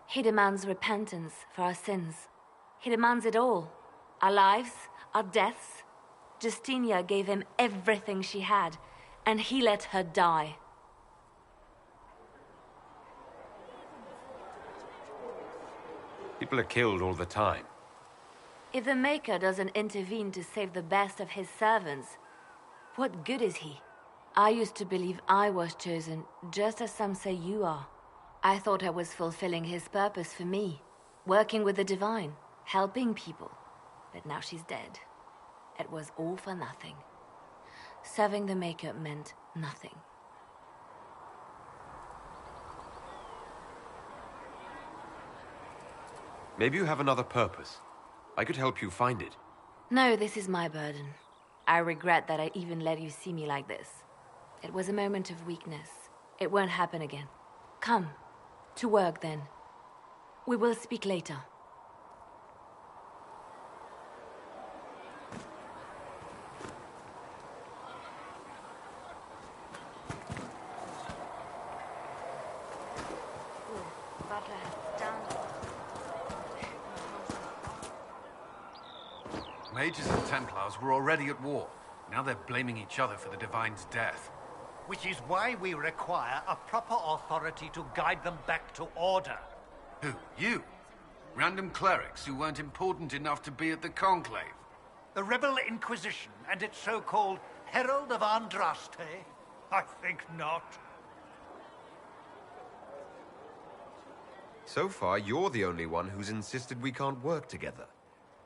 He demands repentance for our sins. He demands it all. Our lives, our deaths. Justinia gave him everything she had, and he let her die. People are killed all the time. If the Maker doesn't intervene to save the best of his servants, what good is he? I used to believe I was chosen, just as some say you are. I thought I was fulfilling his purpose for me, working with the divine, helping people. But now she's dead. It was all for nothing. Serving the Maker meant nothing. Maybe you have another purpose. I could help you find it. No, this is my burden. I regret that I even let you see me like this. It was a moment of weakness. It won't happen again. Come. To work, then. We will speak later. Mages and Templars were already at war. Now they're blaming each other for the Divine's death. Which is why we require a proper authority to guide them back to order. Who? You? Random clerics who weren't important enough to be at the Conclave? The Rebel Inquisition and its so-called Herald of Andraste? I think not. So far, you're the only one who's insisted we can't work together.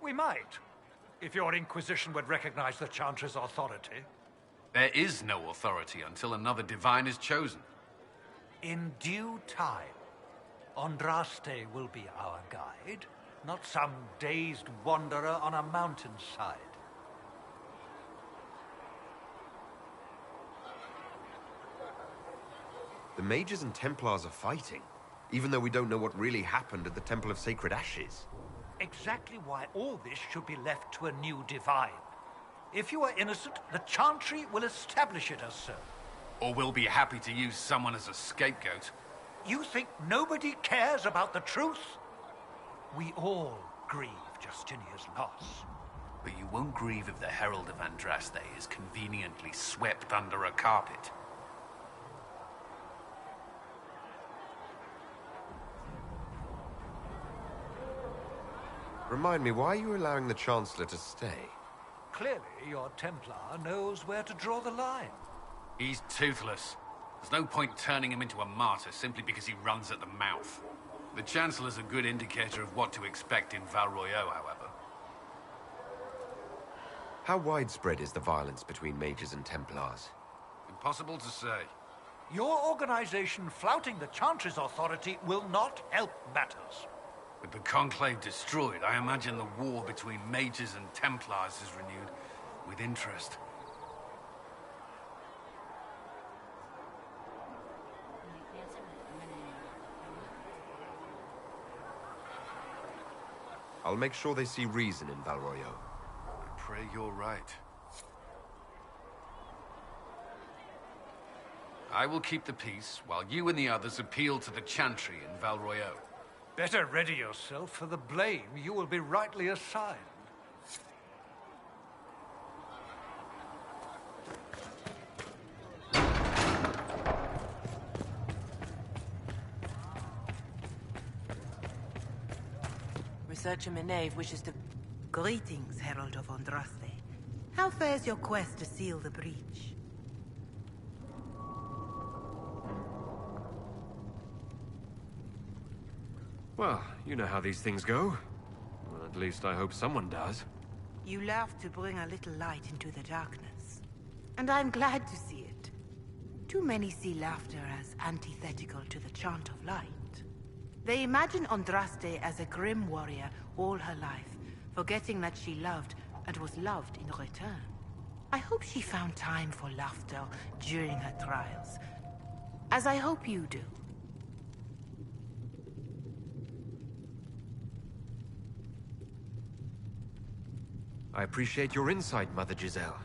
We might, if your Inquisition would recognize the Chantry's authority. There is no authority until another Divine is chosen. In due time, Andraste will be our guide, not some dazed wanderer on a mountainside. The Mages and Templars are fighting, even though we don't know what really happened at the Temple of Sacred Ashes. Exactly why all this should be left to a new Divine. If you are innocent, the Chantry will establish it as so. Or we'll be happy to use someone as a scapegoat. You think nobody cares about the truth? We all grieve Justinia's loss. But you won't grieve if the Herald of Andraste is conveniently swept under a carpet. Remind me, why are you allowing the Chancellor to stay? Clearly, your Templar knows where to draw the line. He's toothless. There's no point turning him into a martyr simply because he runs at the mouth. The Chancellor's a good indicator of what to expect in Val Royeaux, however. How widespread is the violence between Mages and Templars? Impossible to say. Your organization flouting the Chantry's authority will not help matters. With the Conclave destroyed, I imagine the war between Mages and Templars is renewed with interest. I'll make sure they see reason in Val Royeaux. I pray you're right. I will keep the peace, while you and the others appeal to the Chantry in Val Royeaux. Better ready yourself for the blame you will be rightly assigned. Researcher Menave wishes to... Greetings, Herald of Andraste. How fares your quest to seal the breach? Well, you know how these things go. Well, at least I hope someone does. You laughed to bring a little light into the darkness. And I'm glad to see it. Too many see laughter as antithetical to the chant of light. They imagine Andraste as a grim warrior all her life, forgetting that she loved and was loved in return. I hope she found time for laughter during her trials, as I hope you do. I appreciate your insight, Mother Giselle.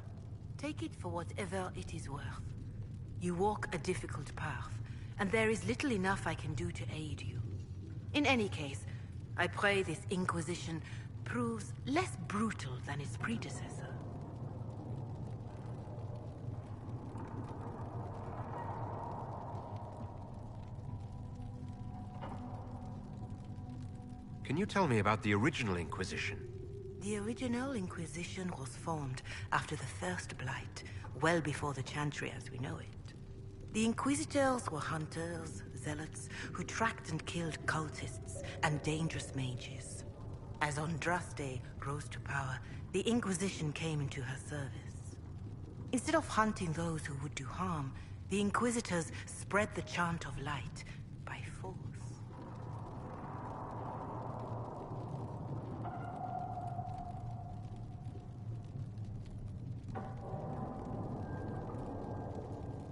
Take it for whatever it is worth. You walk a difficult path, and there is little enough I can do to aid you. In any case, I pray this Inquisition proves less brutal than its predecessor. Can you tell me about the original Inquisition? The original Inquisition was formed after the First Blight, well before the Chantry as we know it. The Inquisitors were hunters, zealots, who tracked and killed cultists and dangerous mages. As Andraste rose to power, the Inquisition came into her service. Instead of hunting those who would do harm, the Inquisitors spread the chant of light by force.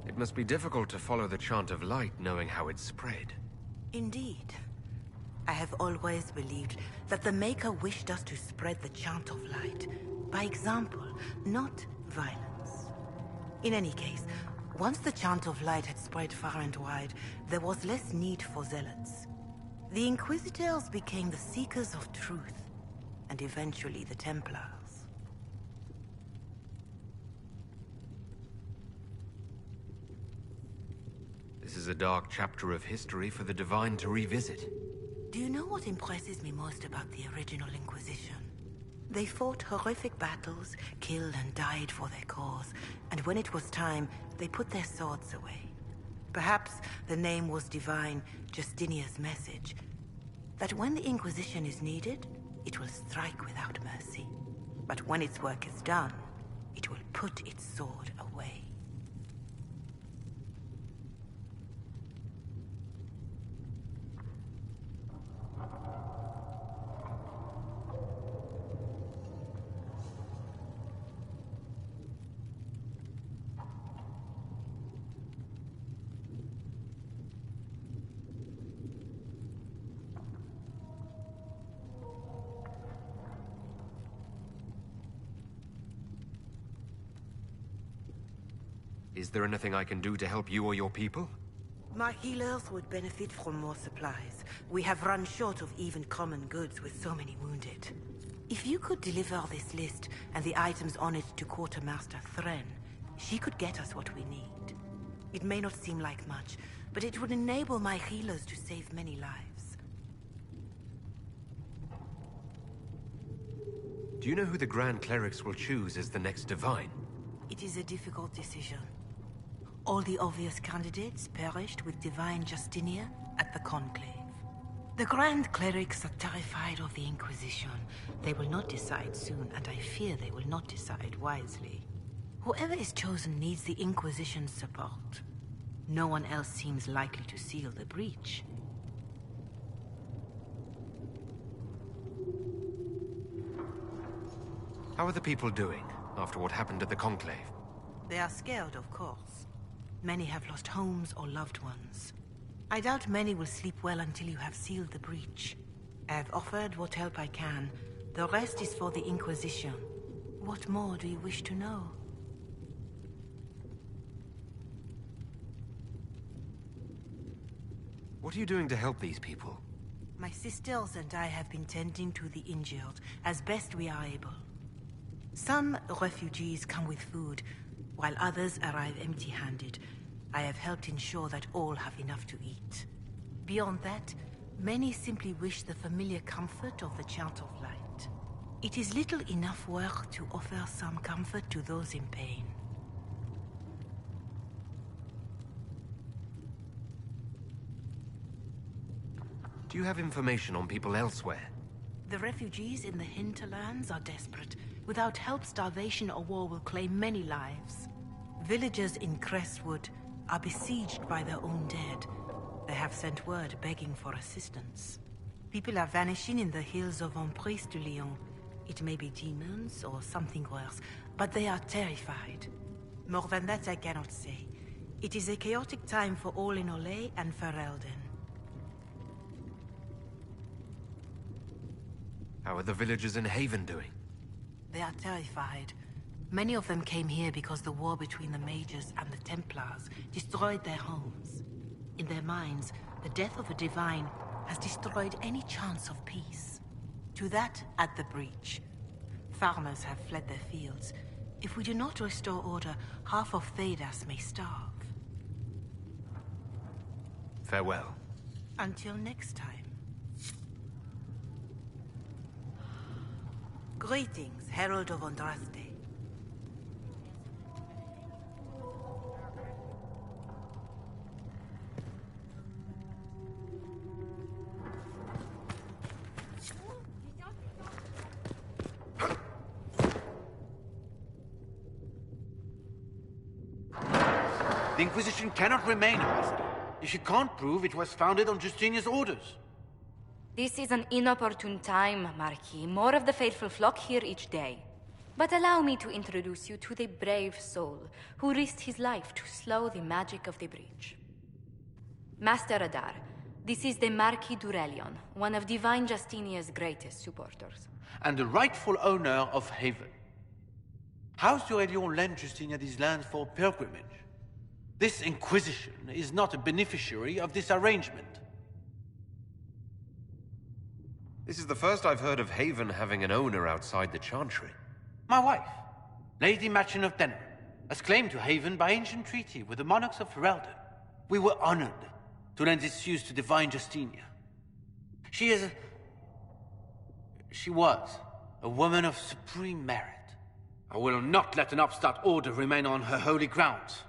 It must be difficult to follow the chant of light knowing how it spread. Indeed. I have always believed that the Maker wished us to spread the chant of light by example, not violence. In any case, once the chant of light had spread far and wide, there was less need for zealots. The Inquisitors became the seekers of truth, and eventually the Templars. This is a dark chapter of history for the Divine to revisit. Do you know what impresses me most about the original Inquisition? They fought horrific battles, killed and died for their cause, and when it was time, they put their swords away. Perhaps the name was divine, Justinia's message, that when the Inquisition is needed, it will strike without mercy. But when its work is done, it will put its sword away. Is there anything I can do to help you or your people? My healers would benefit from more supplies. We have run short of even common goods with so many wounded. If you could deliver this list and the items on it to Quartermaster Thren, she could get us what we need. It may not seem like much, but it would enable my healers to save many lives. Do you know who the Grand Clerics will choose as the next Divine? It is a difficult decision. All the obvious candidates perished with Divine Justinia at the Conclave. The Grand Clerics are terrified of the Inquisition. They will not decide soon, and I fear they will not decide wisely. Whoever is chosen needs the Inquisition's support. No one else seems likely to seal the breach. How are the people doing after what happened at the Conclave? They are scared, of course. Many have lost homes or loved ones. I doubt many will sleep well until you have sealed the breach. I have offered what help I can. The rest is for the Inquisition. What more do you wish to know? What are you doing to help these people? My sisters and I have been tending to the injured as best we are able. Some refugees come with food, while others arrive empty-handed. I have helped ensure that all have enough to eat. Beyond that, many simply wish the familiar comfort of the Chant of Light. It is little enough work to offer some comfort to those in pain. Do you have information on people elsewhere? The refugees in the hinterlands are desperate. Without help, starvation or war will claim many lives. Villagers in Crestwood are besieged by their own dead. They have sent word begging for assistance. People are vanishing in the hills of Emprise de Lyon. It may be demons or something worse, but they are terrified. More than that I cannot say. It is a chaotic time for all in Olay and Ferelden. How are the villagers in Haven doing? They are terrified. Many of them came here because the war between the Mages and the Templars destroyed their homes. In their minds, the death of a Divine has destroyed any chance of peace. To that, add the breach. Farmers have fled their fields. If we do not restore order, half of Thedas may starve. Farewell. Until next time. Greetings, Herald of Andraste. The Inquisition cannot remain, Ambassador, if you can't prove it was founded on Justinian's orders. This is an inopportune time, Marquis. More of the faithful flock here each day. But allow me to introduce you to the brave soul who risked his life to slow the magic of the breach. Master Adar, this is the Marquis d'Aurelion, one of Divine Justinia's greatest supporters. And the rightful owner of Haven. House d'Aurelion lent Justinia these lands for pilgrimage. This Inquisition is not a beneficiary of this arrangement. This is the first I've heard of Haven having an owner outside the Chantry. My wife, Lady Machin of Denner, has claimed to Haven by ancient treaty with the monarchs of Ferelden. We were honored to lend its use to Divine Justinia. She was a woman of supreme merit. I will not let an upstart order remain on her holy grounds.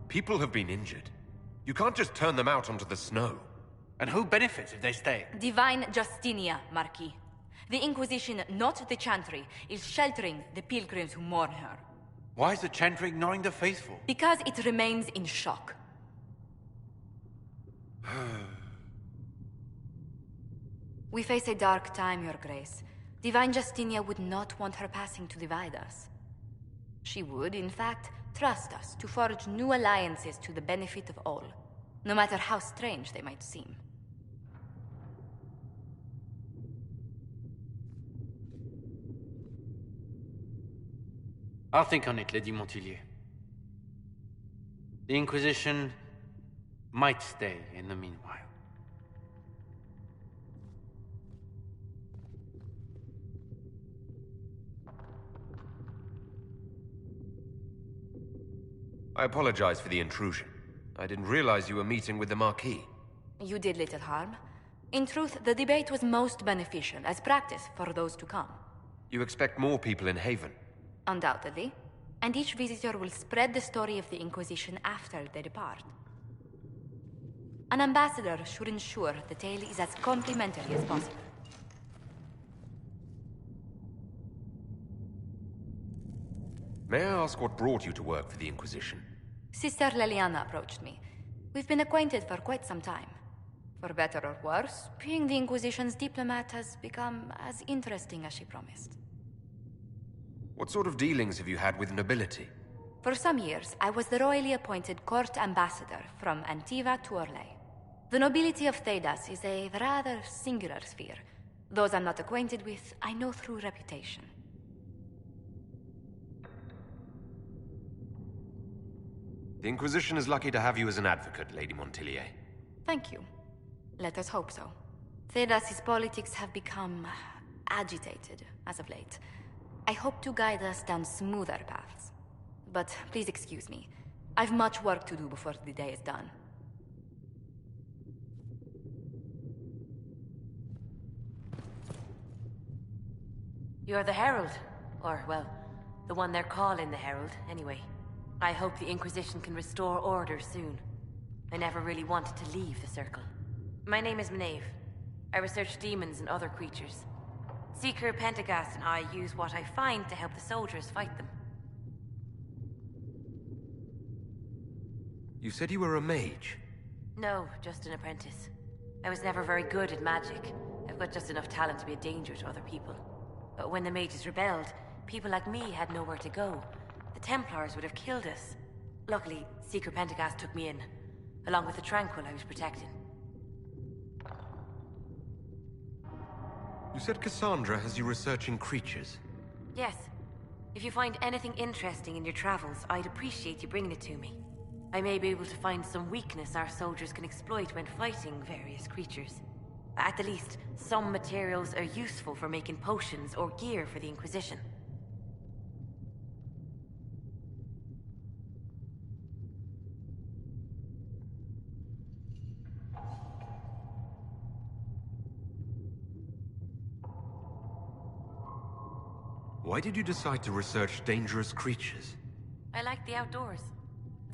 People have been injured. You can't just turn them out onto the snow. And who benefits if they stay? Divine Justinia, Marquis. The Inquisition, not the Chantry, is sheltering the pilgrims who mourn her. Why is the Chantry ignoring the faithful? Because it remains in shock. We face a dark time, Your Grace. Divine Justinia would not want her passing to divide us. She would, in fact, trust us to forge new alliances to the benefit of all, no matter how strange they might seem. I'll think on it, Lady Montillier. The Inquisition might stay in the meanwhile. I apologize for the intrusion. I didn't realize you were meeting with the Marquis. You did little harm. In truth, the debate was most beneficial as practice for those to come. You expect more people in Haven? Undoubtedly. And each visitor will spread the story of the Inquisition after they depart. An ambassador should ensure the tale is as complimentary as possible. May I ask what brought you to work for the Inquisition? Sister Leliana approached me. We've been acquainted for quite some time. For better or worse, being the Inquisition's diplomat has become as interesting as she promised. What sort of dealings have you had with nobility? For some years, I was the royally appointed court ambassador from Antiva to Orlais. The nobility of Thedas is a rather singular sphere. Those I'm not acquainted with, I know through reputation. The Inquisition is lucky to have you as an advocate, Lady Montillier. Thank you. Let us hope so. Thedas' politics have become agitated as of late. I hope to guide us down smoother paths. But please excuse me. I've much work to do before the day is done. You're the Herald. Or, well, the one they're calling the Herald, anyway. I hope the Inquisition can restore order soon. I never really wanted to leave the Circle. My name is Maeve. I research demons and other creatures. Seeker Pentagast and I use what I find to help the soldiers fight them. You said you were a mage? No, just an apprentice. I was never very good at magic. I've got just enough talent to be a danger to other people. But when the mages rebelled, people like me had nowhere to go. The Templars would have killed us. Luckily, Seeker Pentagast took me in, along with the Tranquil I was protecting. said Cassandra has you researching creatures. Yes. If you find anything interesting in your travels, I'd appreciate you bringing it to me. I may be able to find some weakness our soldiers can exploit when fighting various creatures. At the least, some materials are useful for making potions or gear for the Inquisition. Why did you decide to research dangerous creatures? I like the outdoors.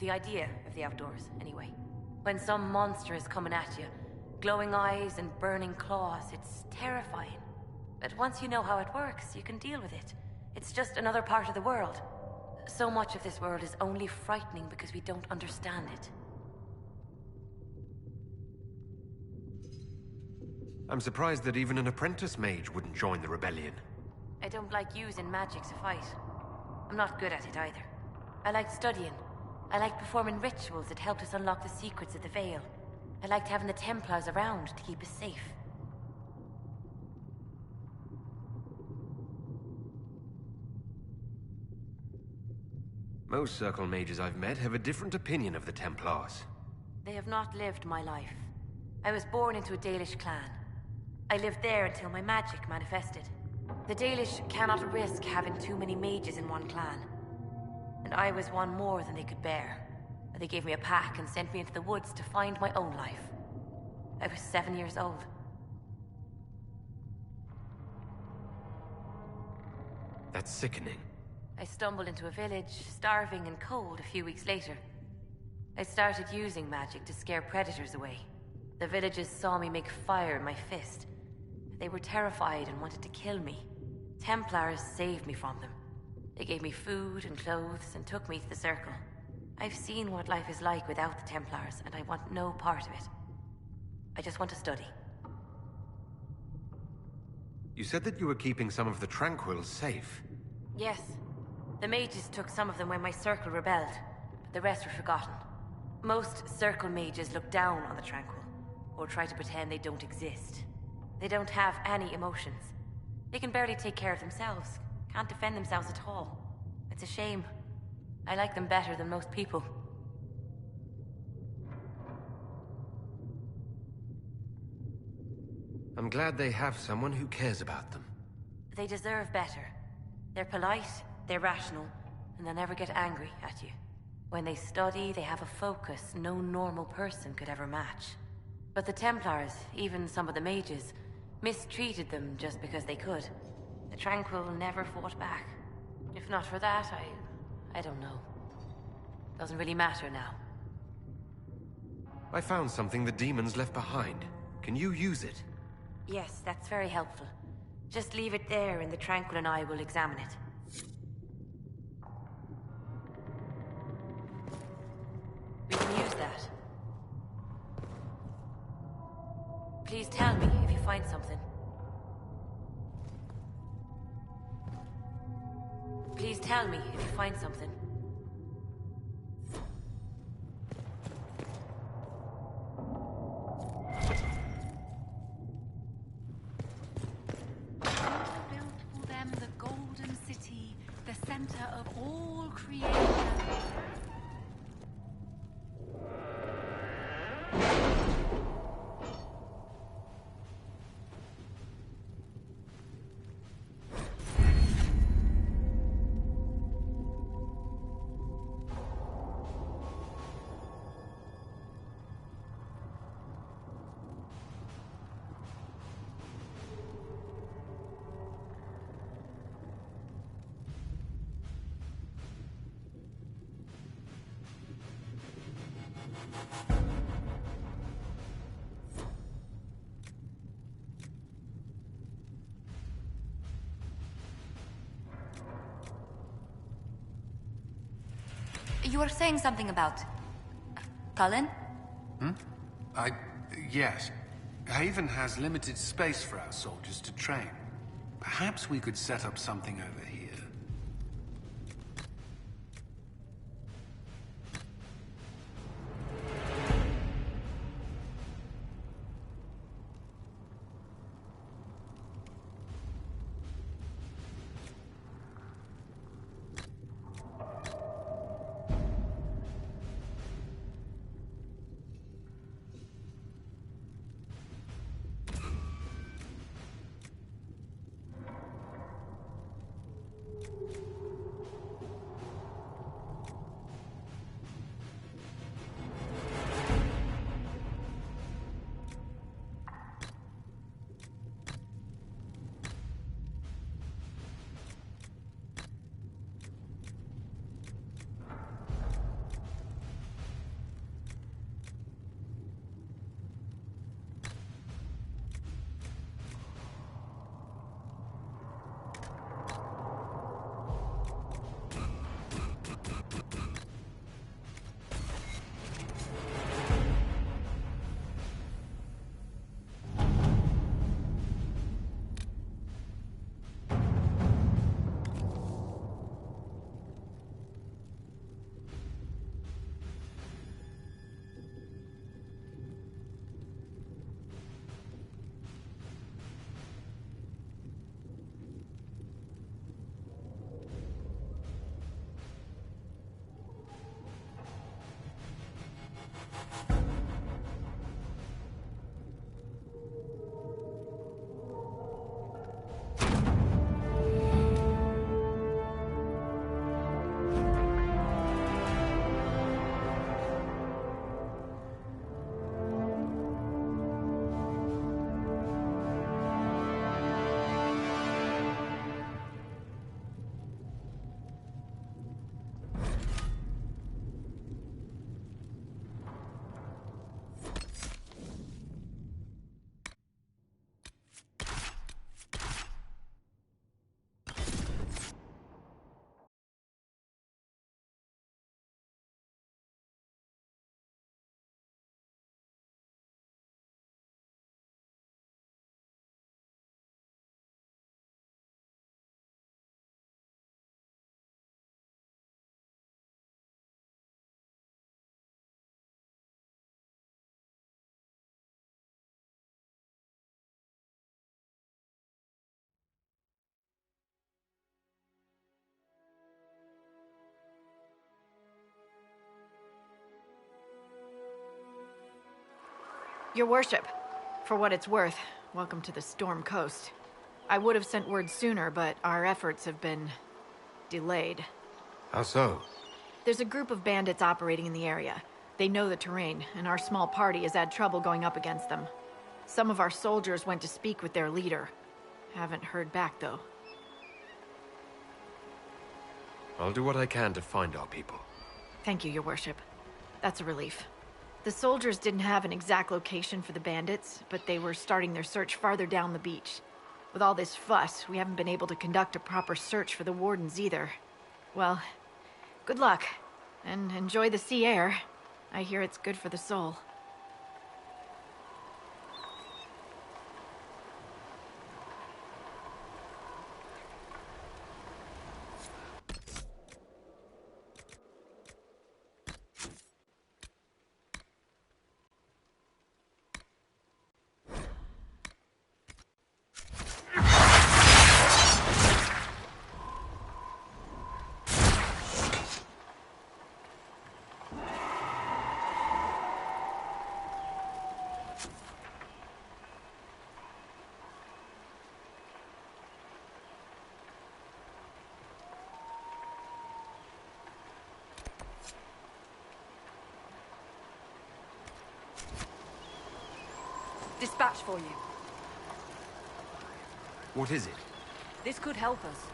The idea of the outdoors, anyway. When some monster is coming at you, glowing eyes and burning claws, it's terrifying. But once you know how it works, you can deal with it. It's just another part of the world. So much of this world is only frightening because we don't understand it. I'm surprised that even an apprentice mage wouldn't join the rebellion. I don't like using magic to fight. I'm not good at it either. I like studying. I like performing rituals that helped us unlock the secrets of the Veil. I liked having the Templars around to keep us safe. Most Circle mages I've met have a different opinion of the Templars. They have not lived my life. I was born into a Dalish clan. I lived there until my magic manifested. The Dalish cannot risk having too many mages in one clan. And I was one more than they could bear. They gave me a pack and sent me into the woods to find my own life. I was 7 years old. That's sickening. I stumbled into a village, starving and cold a few weeks later. I started using magic to scare predators away. The villagers saw me make fire in my fist. They were terrified and wanted to kill me. Templars saved me from them. They gave me food and clothes and took me to the Circle. I've seen what life is like without the Templars, and I want no part of it. I just want to study. You said that you were keeping some of the Tranquils safe. Yes. The mages took some of them when my Circle rebelled, but the rest were forgotten. Most Circle mages look down on the Tranquil, or try to pretend they don't exist. They don't have any emotions. They can barely take care of themselves, can't defend themselves at all. It's a shame. I like them better than most people. I'm glad they have someone who cares about them. They deserve better. They're polite, they're rational, and they'll never get angry at you. When they study, they have a focus no normal person could ever match. But the Templars, even some of the mages, mistreated them just because they could. The Tranquil never fought back. If not for that, I don't know. Doesn't really matter now. I found something the demons left behind. Can you use it? Yes, that's very helpful. Just leave it there and the Tranquil and I will examine it. We can use that. Please tell me if you find something. Please tell me if you find something. Built for them the Golden City, the center of all creation. You were saying something about... Cullen? Yes. Haven has limited space for our soldiers to train. Perhaps we could set up something over here. Your worship, for what it's worth, welcome to the Storm Coast. I would have sent word sooner, but our efforts have been delayed. How so? There's a group of bandits operating in the area. They know the terrain, and our small party has had trouble going up against them. Some of our soldiers went to speak with their leader. Haven't heard back, though. I'll do what I can to find our people. Thank you, Your Worship. That's a relief. The soldiers didn't have an exact location for the bandits, but they were starting their search farther down the beach. With all this fuss, we haven't been able to conduct a proper search for the wardens either. Well, good luck, and enjoy the sea air. I hear it's good for the soul. Dispatch for you. What is it? This could help us.